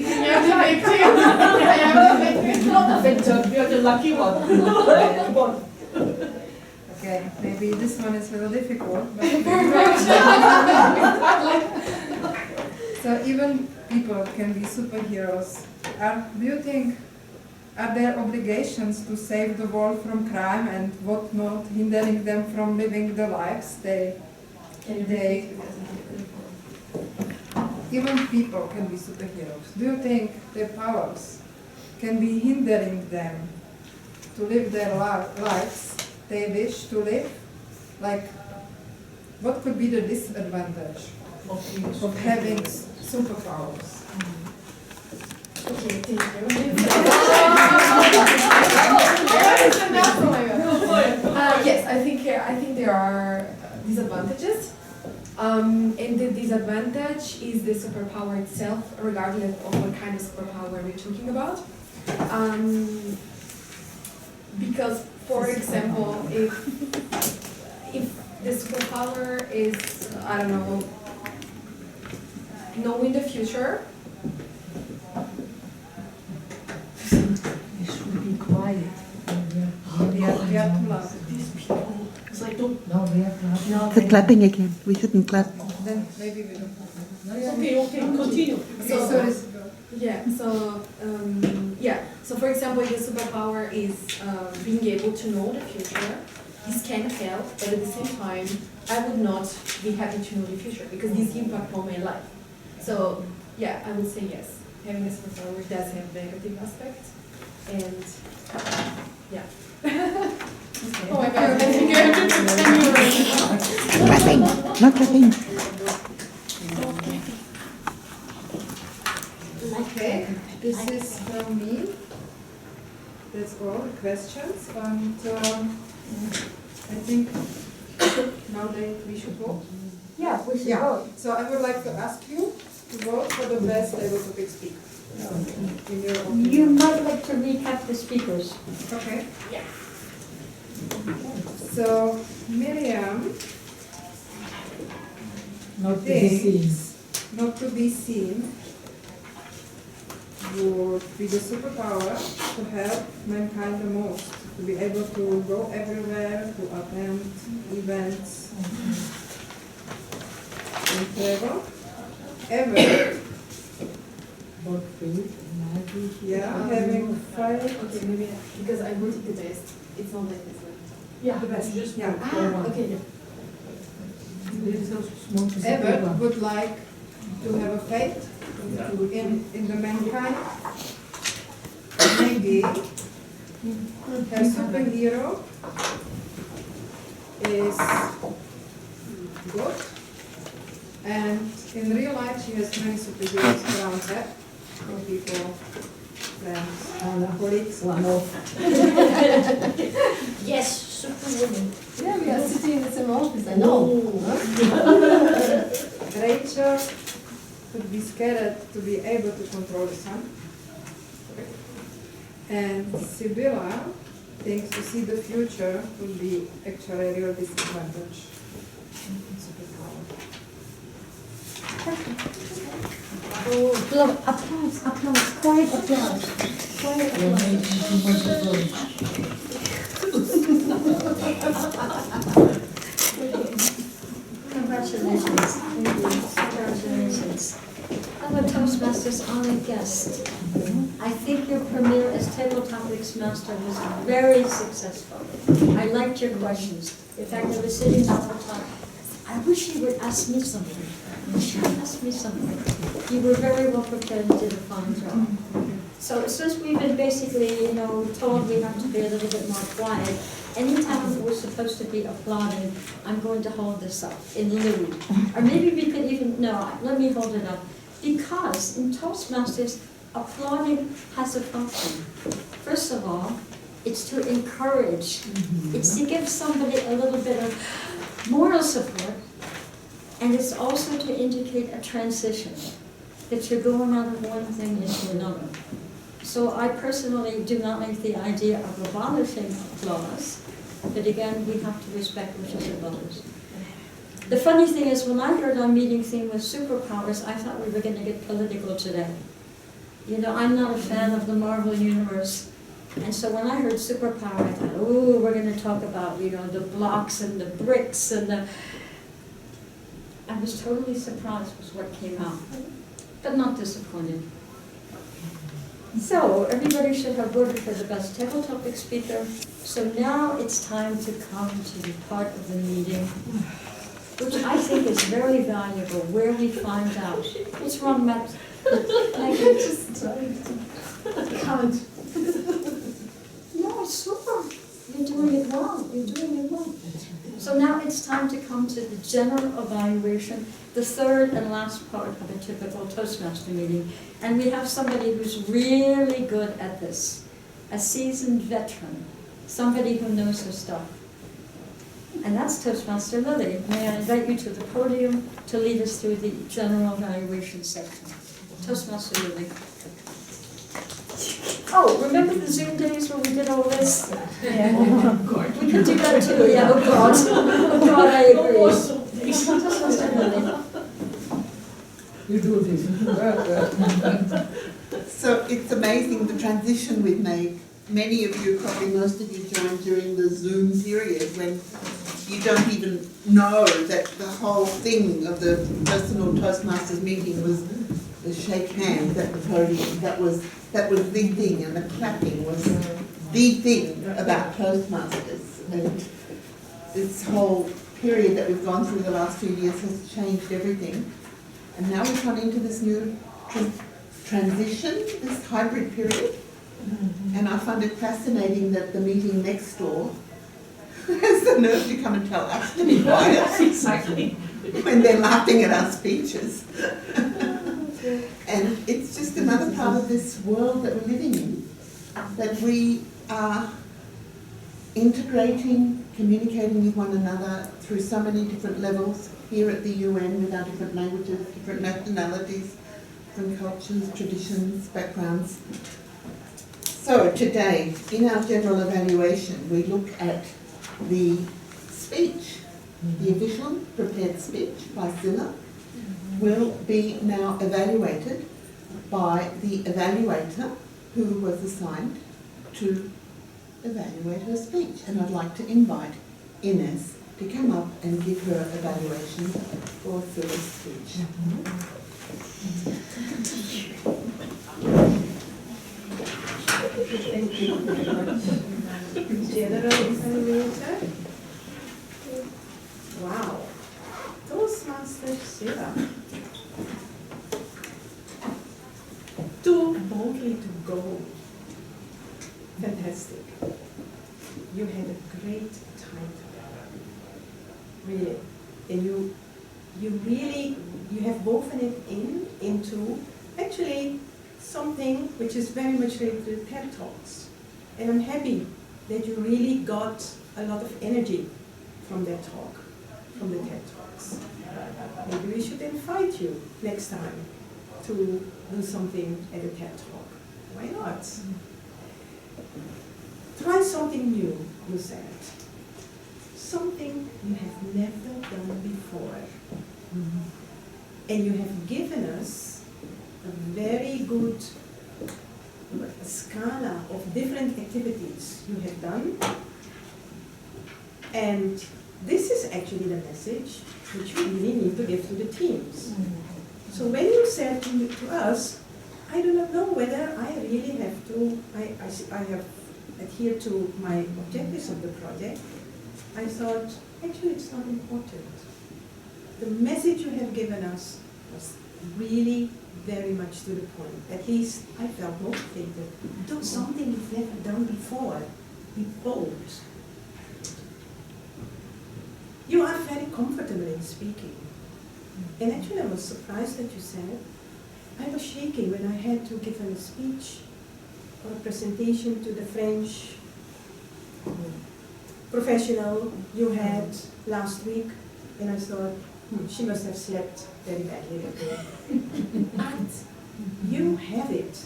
You're not the victim, you're the lucky one. Okay, maybe this one is a little difficult. But so even people can be superheroes. Do you think, are there obligations to save the world from crime and whatnot, hindering them from living the lives they even people can be superheroes. Do you think their powers can be hindering them to live their lives they wish to live? Like, what could be the disadvantage of having superpowers? Okay, thank you. Yes, I think there are disadvantages. And the disadvantage is the superpower itself, regardless of what kind of superpower we're talking about. Because, for example, if the superpower is, I don't know, knowing the future. You should be quiet. We are too loud. It's like, don't. No, we have to have. The clapping again. We shouldn't clap. Then maybe we don't. Okay, continue. So for example, the superpower is being able to know the future. This can help, but at the same time, I would not be happy to know the future because this impact on my life. So yeah, I would say yes. Having a superpower does have negative aspects, and yeah. Okay. Oh my God! I think I have to continue. Clapping, not clapping. Okay, this is from me. That's all the questions. And I think nowadays we should vote. Yeah, we should Yeah. vote. So I would like to ask you to vote for the best table topic speaker. In your opinion. You might like to recap the speakers. Okay. So Miriam Not to be seen. thinks not to be seen would be the superpower to help mankind the most, to be able to go everywhere, to attend events and travel. Ever, About faith, magic. yeah, having five. Okay, maybe because I wanted the best. It's not like this one. Yeah. The best. Just Yeah. Okay. Ever would like to have a faith in the mankind. Maybe her superhero is good, and in real life she has many superheroes around her, people, friends, colleagues. One of. Yes, superwoman. Yeah, we are sitting in the same office. I know. Rachel could be scared to be able to control the sun. And Sibylla thinks to see the future would be actually a real disadvantage. Applause, applause, quiet applause. Quiet You're applause. making too much applause. Congratulations. Congratulations. Hello, Toastmasters honored guest. I think your premiere as Table Topics Master was very successful. I liked your questions. In fact, I was sitting the whole time. I wish you would ask me something. I wish you would ask me something. You were very well prepared and did a fine job. So since we've been basically, told we have to be a little bit more quiet, anytime we're supposed to be applauding, I'm going to hold this up in lieu. Or maybe we could even, no, let me hold it up. Because in Toastmasters, applauding has a function. First of all, it's to encourage. It's to give somebody a little bit of moral support. And it's also to indicate a transition, that you're going out of one thing into another. So I personally do not like the idea of abolishing applause, but again, we have to respect wishes of others. The funny thing is, when I heard our meeting theme was superpowers, I thought we were going to get political today. I'm not a fan of the Marvel Universe. And so when I heard superpower, I thought, oh, we're going to talk about, the blocks and the bricks and the... I was totally surprised with what came out, but not disappointed. So everybody should have voted for the best table topic speaker. So now it's time to come to the part of the meeting, which I think is very valuable, where we find out. What's wrong, Matt? Maggie, just count. No, it's super. You're doing it well. You're doing it well. So now it's time to come to the general evaluation, the third and last part of a typical Toastmaster meeting. And we have somebody who's really good at this, a seasoned veteran, somebody who knows her stuff. And that's Toastmaster Lilly. May I invite you to the podium to lead us through the general evaluation section. Toastmaster Lilly. Oh, remember the Zoom days where we did all this? Yeah. We could do that too, yeah, oh God. Oh God, I agree. Toastmaster Lilly. You do this. So it's amazing the transition we've made. Many of you, probably most of you, joined during the Zoom period when you don't even know that the whole thing of the personal Toastmasters meeting was the shake hands at the podium. That was the thing, and the clapping was the thing about Toastmasters. And this whole period that we've gone through the last 2 years has changed everything. And now we've gone into this new transition, this hybrid period. And I find it fascinating that the meeting next door has the nerve to come and tell us to be quiet. Exactly. When they're laughing at our speeches. And it's just another part of this world that we're living in, that we are integrating, communicating with one another through so many different levels here at the UN with our different languages, different nationalities, different cultures, traditions, backgrounds. So today, in our general evaluation, we look at the speech. The official prepared speech by Zilla will be now evaluated by the evaluator who was assigned to evaluate her speech. And I'd like to invite Ines to come up and give her evaluation for Zilla's speech. Thank you very much. General evaluator. Wow. Toastmasters Zilla. Too boldly to go. Fantastic. You had a great title. Really. And you have woven it into actually something which is very much related to TED Talks. And I'm happy that you really got a lot of energy from that talk, from the TED Talks. Maybe we should invite you next time to do something at a TED Talk. Why not? Try something new, you said. Something you have never done before. And you have given us a very good scala of different activities you have done. And this is actually the message which we really need to give to the teams. So when you said to us, I do not know whether I really have to, I have adhered to my objectives of the project, I thought, actually it's not important. The message you have given us was really very much to the point. At least I felt motivated. Do something you've never done before. Be bold. You are very comfortable in speaking. And actually I was surprised that you said, I was shaking when I had to give a speech or a presentation to the French professional you had last week, and I thought, she must have slept very badly that day. But you have it,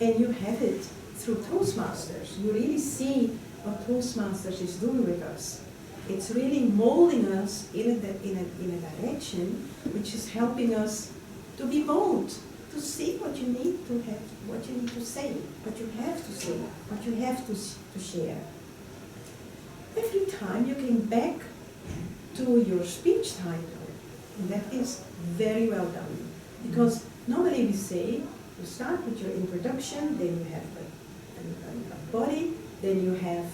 and you have it through Toastmasters. You really see what Toastmasters is doing with us. It's really molding us in a direction which is helping us to be bold, to see what you need to have, what you need to say, what you have to say, what you have to share. Every time you came back to your speech title, and that is very well done. Because normally we say, you start with your introduction, then you have a body, then you have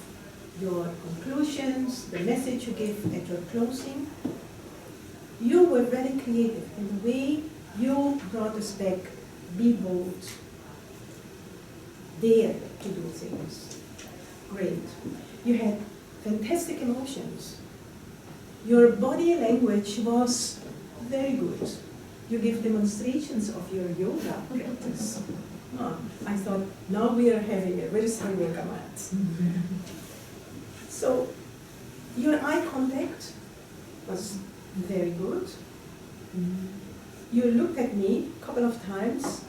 your conclusions, the message you give at your closing. You were very creative in the way you brought us back, be bold, dare to do things. Great. You had fantastic emotions. Your body language was very good. You give demonstrations of your yoga practice. I thought, now we are having a very strong yoga mat. So, your eye contact was very good. You looked at me a couple of times,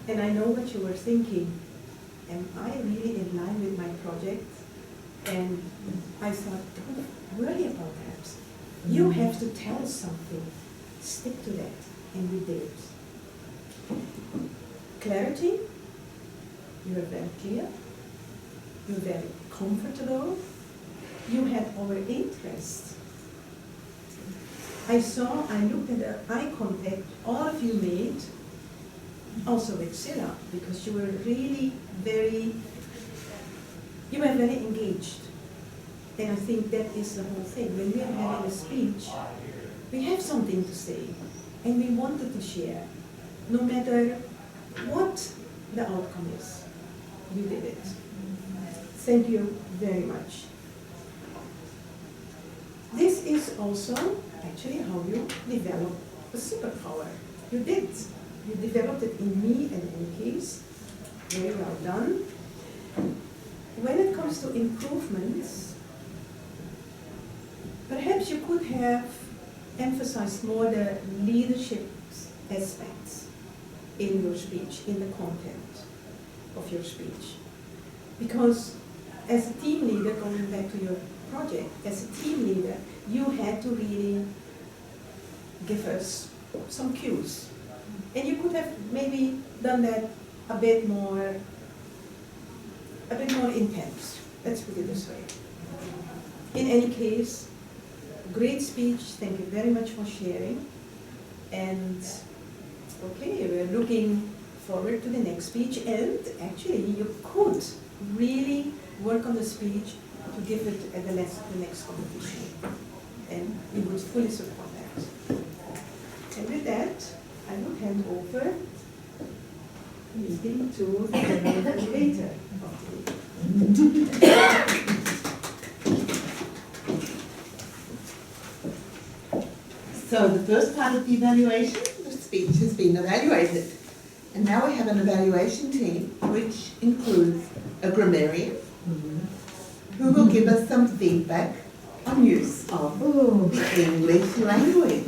and I know what you were thinking. Am I really in line with my project? And I thought, don't worry about that. You have to tell us something. Stick to that. And we did. Clarity. You were very clear. You were very comfortable. You had our interest. I looked at the eye contact all of you made, also with Zilla, because you were really very engaged. And I think that is the whole thing. When we are having a speech, we have something to say, and we wanted to share, no matter what the outcome is. You did it. Thank you very much. This is also actually how you develop a superpower. You did. You developed it in me and in case. Very well done. when it comes to improvements, perhaps you could have emphasized more the leadership aspects in your speech, in the content of your speech. Because as a team leader, going back to your project, as a team leader, you had to really give us some cues. And you could have maybe done that a bit more intense. Let's put it this way. In any case, great speech. Thank you very much for sharing. And okay, we're looking forward to the next speech. And actually, you could really work on the speech to give it at the next competition. And we would fully support that. And with that, I will hand over the meeting to the general evaluator of the meeting. So the first part of the evaluation, the speech has been evaluated. And now we have an evaluation team which includes a grammarian who will give us some feedback on use of the English language.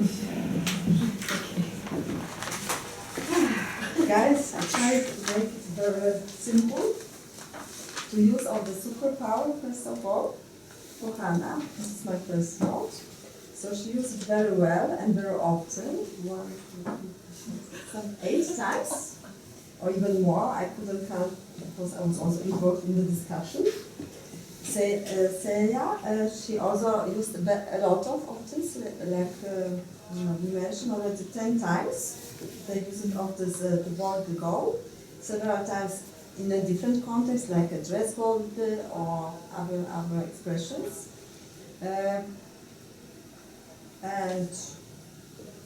Guys, I tried to make it very simple. To use all the superpower, first of all, for Hannah. This is my first note. So she used it very well and very often. 8 times, or even more. I couldn't count because I was also involved in the discussion. Celia, she also used a lot of often, like we mentioned already 10 times. The using of this the word the goal several times in a different context, like a dress code or other expressions. And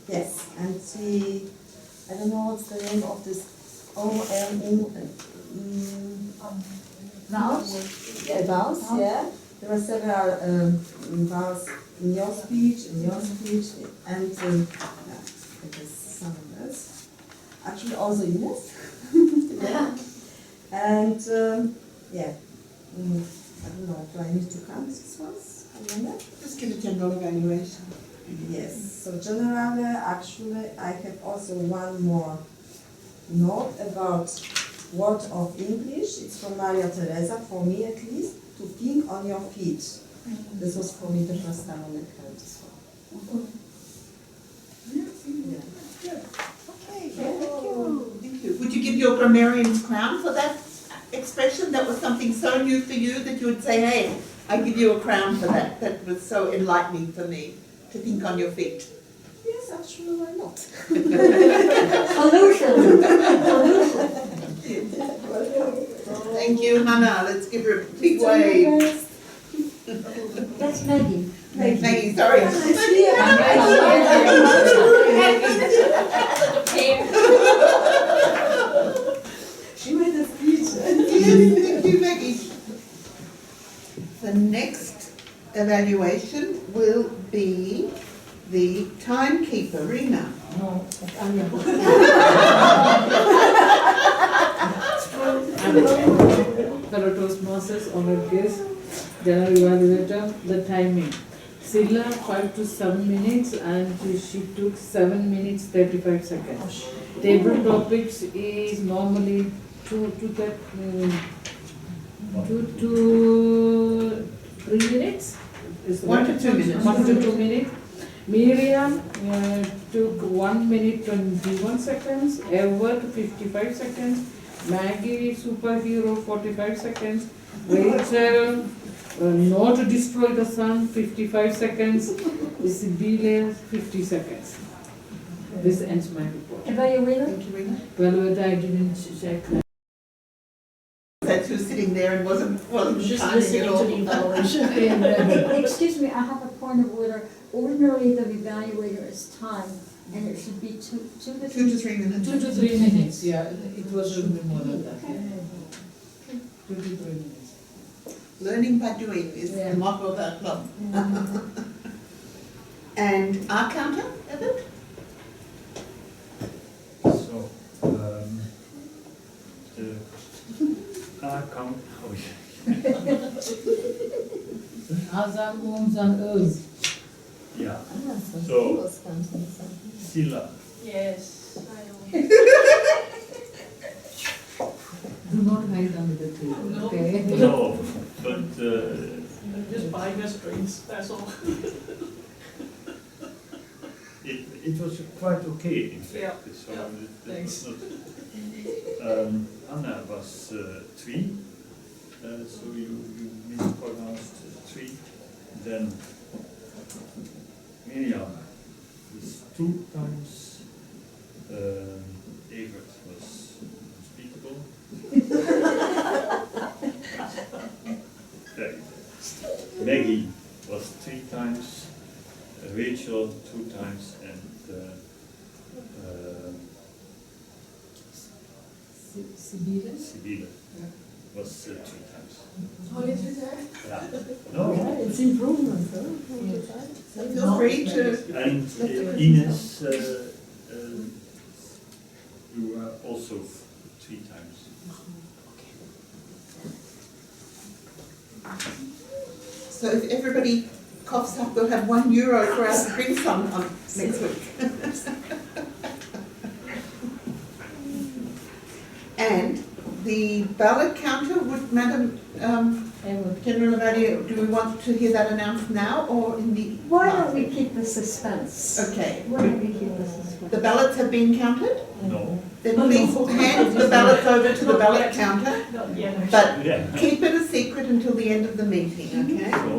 yes, and she, I don't know what's the name of this vowels. Yeah, vowels. Yeah, there were several vowels in your speech, and yeah, it is some of this. Actually, also Ines. Yeah. And yeah, I don't know. Do I need to count this ones? Just give a general evaluation. Yes, so generally, actually, I have also one more note about word of English. It's from Maria Teresa, for me at least, to think on your feet. This was for me the first time on the card as well. Okay, thank you. Thank you. Would you give your grammarian's crown for that expression? That was something so new for you that you would say, hey, I give you a crown for that. That was so enlightening for me. To think on your feet. Yes, actually, why not? Solution. Thank you, Hannah. Let's give her a big wave. That's Maggie. Maggie, sorry. She made a speech. Yes, thank you, Maggie. The next evaluation will be the timekeeper, Rina. No, Anya. Fellow Toastmasters, honored guest, general evaluator, the timing. Silla 5 to 7 minutes and she took 7 minutes 35 seconds. Table topics is normally 2 to 3 minutes. 1 to 2 minutes. 1 to 2 minutes. Miriam took 1 minute 21 seconds. Edward 55 seconds. Maggie superhero 45 seconds. Rachel not to destroy the sun 55 seconds. Sibylle 50 seconds. This ends my report. Evaluator? Thank you, Rina. Well, I didn't check that. That's who's sitting there and wasn't Just shining listening at to all. the evaluation. Excuse me, I have a point of order. Ordinarily, the evaluator is time, and it should be 2 to 3. 2 to 3 minutes. 2 to 3 minutes, yeah. It was a little bit more than that. 2 to 3 minutes. Learning by doing is the motto of our club. And our counter, Evan? So, the count, Azan, Umzan, Öz. Yeah. Ah, So- something. Sila. Yes, I know. Do not hide under the table, No. okay? No, but Just buying us drinks, that's all. it was quite okay, in fact. Yeah, So yeah, it thanks. was not, Anna was 3, so you mispronounced 3. Then Miriam is 2 times. Evert was unspeakable. Very bad. Maggie was 3 times. Rachel 2 times, and Sibylle was 3 times. Only 3 times? Yeah. No. It's improvement, huh? Feel free to. And Ines, you were also 3 times. So if everybody coughs up, we'll have €1 for us to drink some next week. And the ballot counter, would Madam General Avadia, do we want to hear that announced now or in the? Why don't we keep the suspense? Okay. Why don't we keep the suspense? The ballots have been counted? No. Then please hand the ballots over to the ballot counter, Not yet. but Yeah. keep it a secret until the end of the meeting, okay? So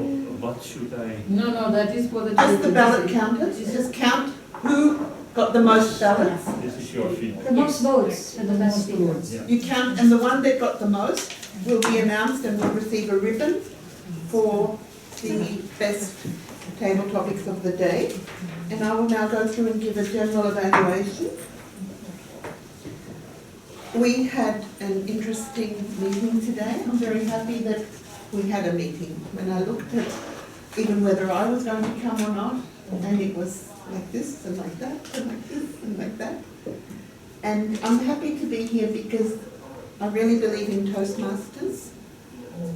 what should I? No, that is for the. Just the ballot counters, just count who got the most ballots. This is your feedback. The most votes for the best speaker. Yeah. You count, and the one that got the most will be announced and will receive a ribbon for the best table topics of the day. And I will now go through and give a general evaluation. We had an interesting meeting today. I'm very happy that we had a meeting. When I looked at even whether I was going to come or not, and it was like this and like that and like this and like that. And I'm happy to be here because I really believe in Toastmasters,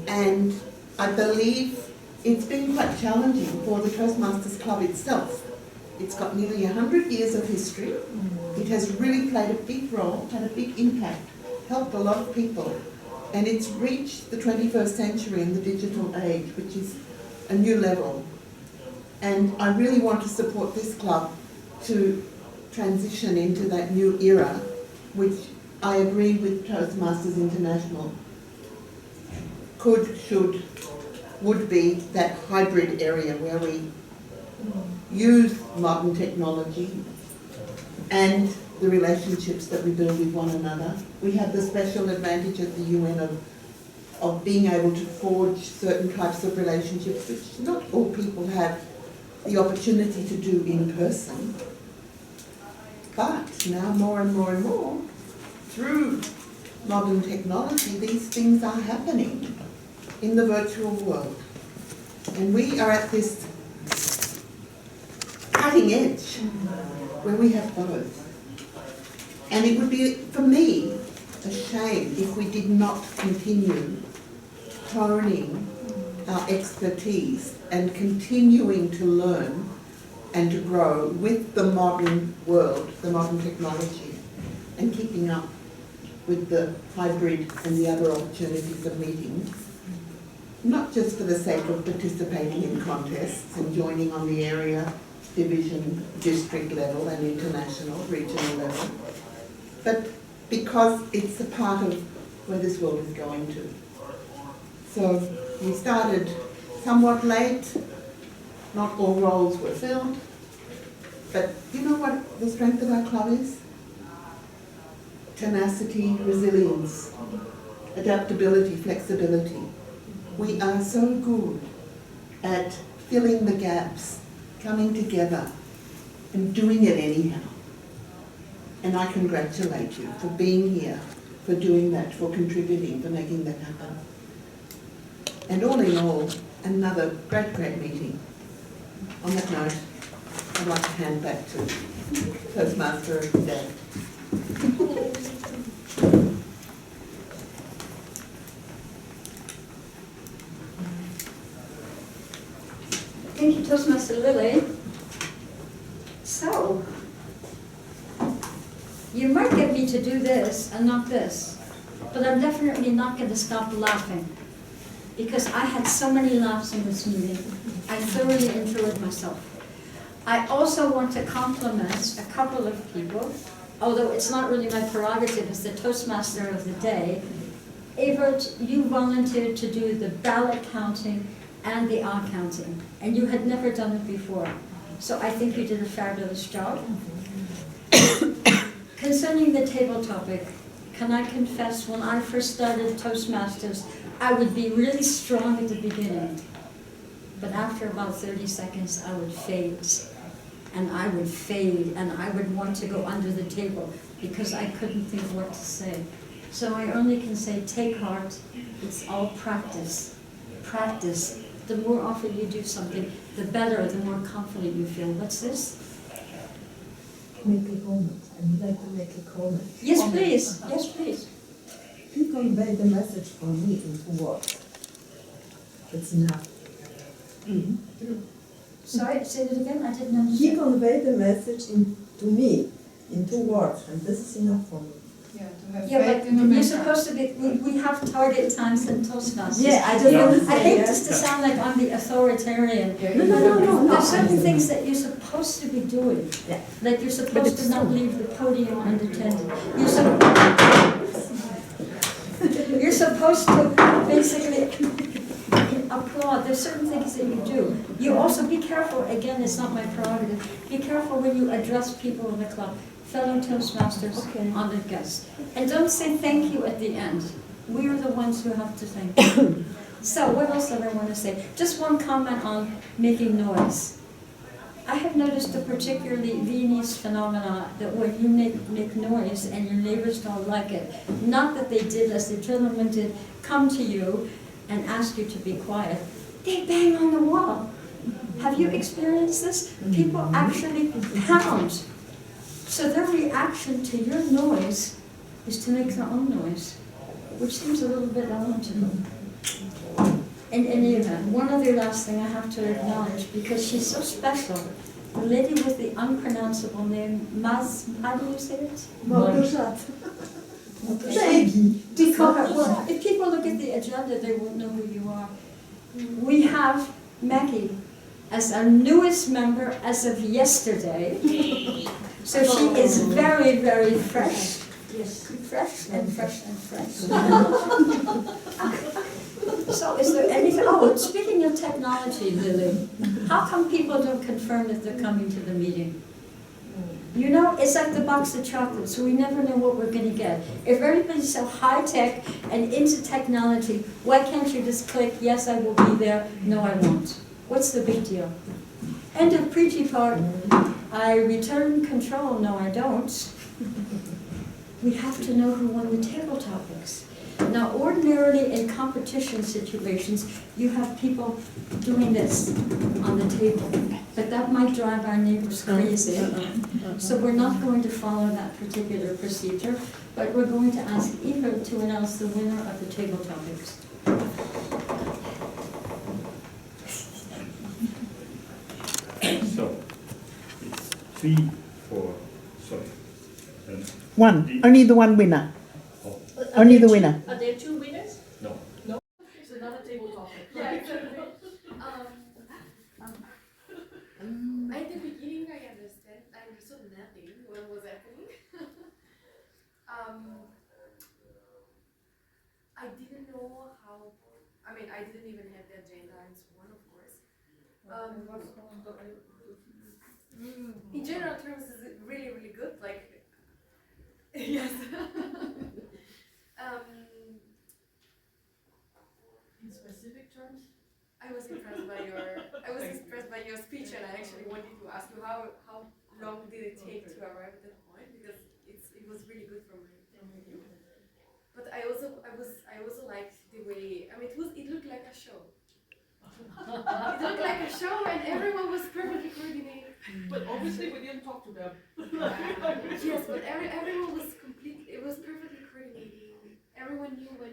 and I believe it's been quite challenging for the Toastmasters Club itself. It's got nearly 100 years of history. It has really played a big role, had a big impact, helped a lot of people, and it's reached the 21st century in the digital age, which is a new level. And I really want to support this club to transition into that new era, which I agree with Toastmasters International could, should, would be that hybrid area where we use modern technology and the relationships that we build with one another. We have the special advantage at the UN of being able to forge certain types of relationships which not all people have the opportunity to do in person. But now more and more and more, through modern technology, these things are happening in the virtual world. And we are at this cutting edge where we have both. And it would be, for me, a shame if we did not continue honing our expertise and continuing to learn and to grow with the modern world, the modern technology, and keeping up with the hybrid and the other opportunities of meeting, not just for the sake of participating in contests and joining on the area, division, district level and international, regional level, but because it's a part of where this world is going to. So we started somewhat late, not all roles were filled, but you know what the strength of our club is? Tenacity, resilience, adaptability, flexibility. We are so good at filling the gaps, coming together and doing it anyhow. And I congratulate you for being here, for doing that, for contributing, for making that happen. And all in all, another great, great meeting. On that note, I'd like to hand back to Toastmaster of the day. to Lilly. So, you might get me to do this and not this, but I'm definitely not going to stop laughing because I had so many laughs in this meeting. I thoroughly enjoyed myself. I also want to compliment a couple of people, although it's not really my prerogative as the Toastmaster of the day. Evert, you volunteered to do the ballot counting and the odd counting, and you had never done it before. So I think you did a fabulous job. Concerning the table topic, can I confess when I first started Toastmasters, I would be really strong at the beginning. But after about 30 seconds, I would fade. And I would fade, and I would want to go under the table because I couldn't think what to say. So I only can say, take heart. It's all practice. Practice. The more often you do something, the better, the more confident you feel. What's this? Make a comment. I would like to make a comment. Yes, please. Yes, please. You convey the message for me in 2 words. It's enough. Sorry, say that again. I didn't He understand. conveyed the message to me in 2 words, and this is enough for me. Yeah, to have Yeah, faith but in the you're mentor. supposed to be, we have target times in Toastmasters. Yeah, I just You know, understand, I hate yeah. this to sound like I'm the authoritarian. No. There's certain things that you're supposed to be doing. Yeah. Like you're supposed to not leave the podium unattended. You're supposed to basically applaud. There's certain things that you do. You also be careful, again, it's not my prerogative, be careful when you address people in the club, fellow Toastmasters, honored guests. And don't say thank you at the end. We are the ones who have to thank you. So what else did I want to say? Just one comment on making noise. I have noticed a particularly Viennese phenomena that when you make noise and your neighbors don't like it, not that they did as the gentleman did, come to you and ask you to be quiet, they bang on the wall. Have you experienced this? People actually pound. So their reaction to your noise is to make their own noise, which seems a little bit unlogical. In any event, one other last thing I have to acknowledge, because she's so special, the lady with the unpronounceable name, how do you say it? Małgorzata. Well, if people look at the agenda, they won't know who you are. We have Maggie as our newest member as of yesterday. So she is very, very fresh. Yes, fresh and fresh and fresh. So is there anything, oh, speaking of technology, Lilly, how come people don't confirm that they're coming to the meeting? You know, it's like the box of chocolates, so we never know what we're going to get. If everybody's so high-tech and into technology, why can't you just click, yes, I will be there, no, I won't? What's the big deal? End of preachy part, I return control, no, I don't. We have to know who won the table topics. Now, ordinarily in competition situations, you have people doing this on the table, but that might drive our neighbors crazy. So we're not going to follow that particular procedure, but we're going to ask Eva to announce the winner of the table topics. So, it's 3, 4, sorry. One. Only the one winner. Only the winner. Are there 2 winners? No. No? It's another table topic. Yeah, exactly. At the beginning, I understood nothing what was happening. I didn't know how. I mean, I didn't even have the agenda and so on, of course. In general terms, it's really, really good. Like, yes. In specific terms? I was impressed by your speech, and I actually wanted to ask you how long did it take to arrive at that point, because it was really good from my view. But I also liked the way, I mean, it looked like a show. It looked like a show, and everyone was perfectly coordinated. But obviously we didn't talk to them. Yes, but everyone was it was perfectly coordinating. Everyone knew when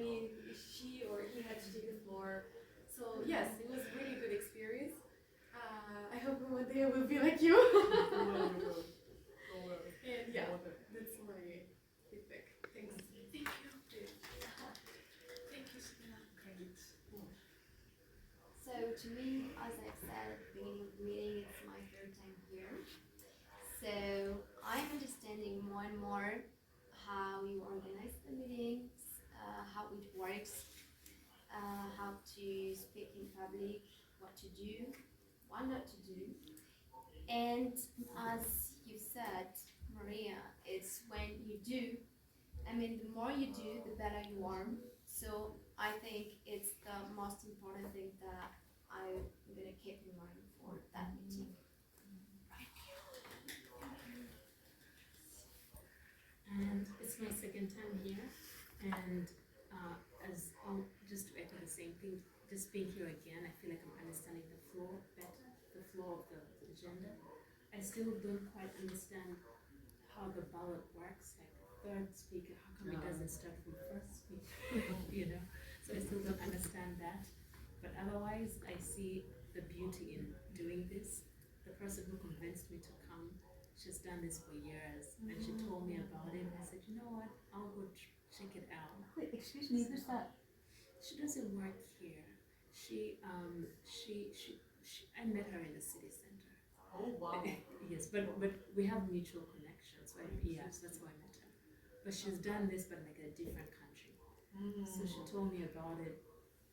she or he had to take the floor. So yes, it was a really good experience. I hope one day I will be like you. And yeah, that's my feedback. Thanks. Thank you. Thank you, Sabina. Great. So to me, as I've said at the beginning of the meeting, it's my third time here. So I'm understanding more and more how you organize the meetings, how it works, how to speak in public, what to do, what not to do. And as you said, Maria, it's when you do. I mean, the more you do, the better you are. So I think it's the most important thing that I'm gonna keep in mind for that meeting. And it's my second time here, and just to echo the same thing, just being here again, I feel like I'm understanding the flow better, the flow of the agenda. I still don't quite understand how the ballot works, like third speaker, how come it doesn't start from first speaker, you know? So I still don't understand that, but otherwise I see the beauty in doing this. The person who convinced me to come, she's done this for years, and she told me about it, and I said, you know what, I'll go check it out. Wait, excuse me, who's that? She doesn't work here. I met her in the city center. Oh, wow. Yes, but we have mutual connections, right? Yes, that's how I met her. But she's done this, but like in a different country. So she told me about it,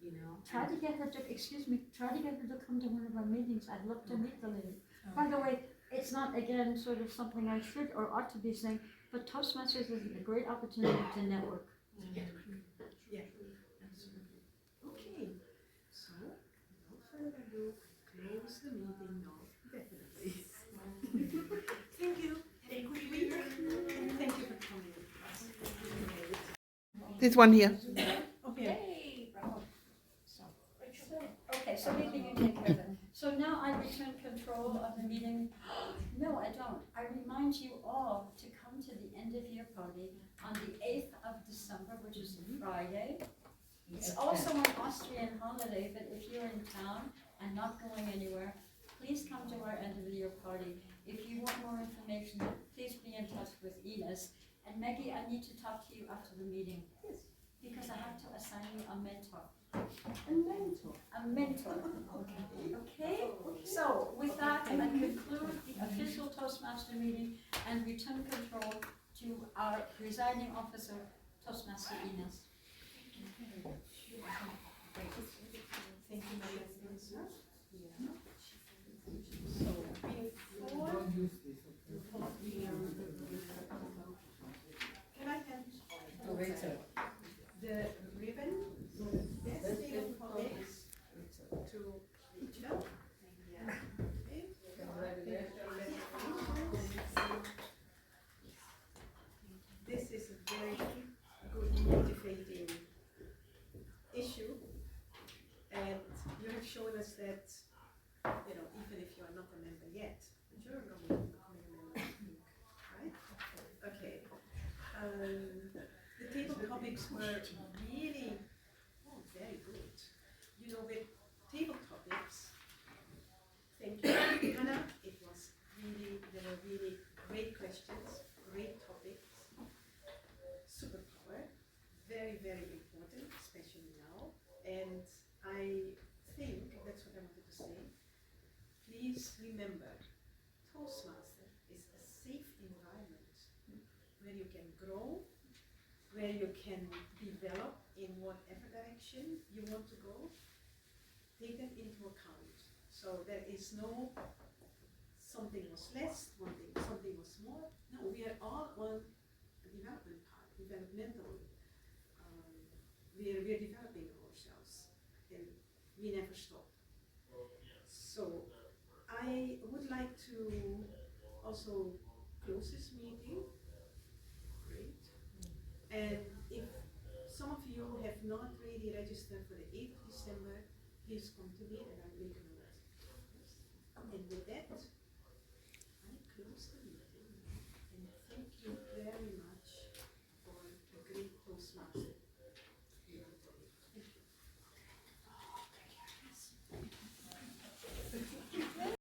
you know. Try to get her to, excuse me, try to get her to come to one of our meetings. I'd love to meet the lady. By the way, it's not, again, sort of something I should or ought to be saying, but Toastmasters is a great opportunity to network. Yeah. Okay. So, without further ado, close the meeting now. Definitely. Thank you. Have a good week. Thank you for coming. There's one here. Okay. Yay, bravo. Okay, so maybe you take care of it. So now I return control of the meeting. No, I don't. I remind you all to come to the end of year party on the 8th of December, which is a Friday. It's also an Austrian holiday, but if you're in town and not going anywhere, please come to our end of the year party. If you want more information, please be in touch with Ines. And Maggie, I need to talk to you after the meeting. Yes. Because I have to assign you a mentor. A mentor. A mentor. Okay. Okay? So with that, I conclude the official Toastmaster meeting and return control to our presiding officer, Toastmaster Ines. Thank you, Maria Teresa. Yeah. So, before can I have the ribbon, the best thing colleagues to Rachel? Yeah. Okay. This is a very good motivating issue, and you have shown us that, you know, even if you are not a member yet, but you're becoming a member, right? Okay. The table topics were really, very good. You know, with table topics, thank you, Hannah. It was really, there were really great questions, great topics. Superpower, very, very important, especially now. And I think that's what I wanted to say. Please remember, Toastmaster is a safe environment where you can grow, where you can develop in whatever direction you want to go. Take that into account. So there is no something was less, something was more. No, we are all on the development path, developmental. We are developing ourselves, and we never stop. So I would like to also close this meeting. Great. And if some of you have not really registered for the 8th of December, please come to me and I'll make a note. And with that,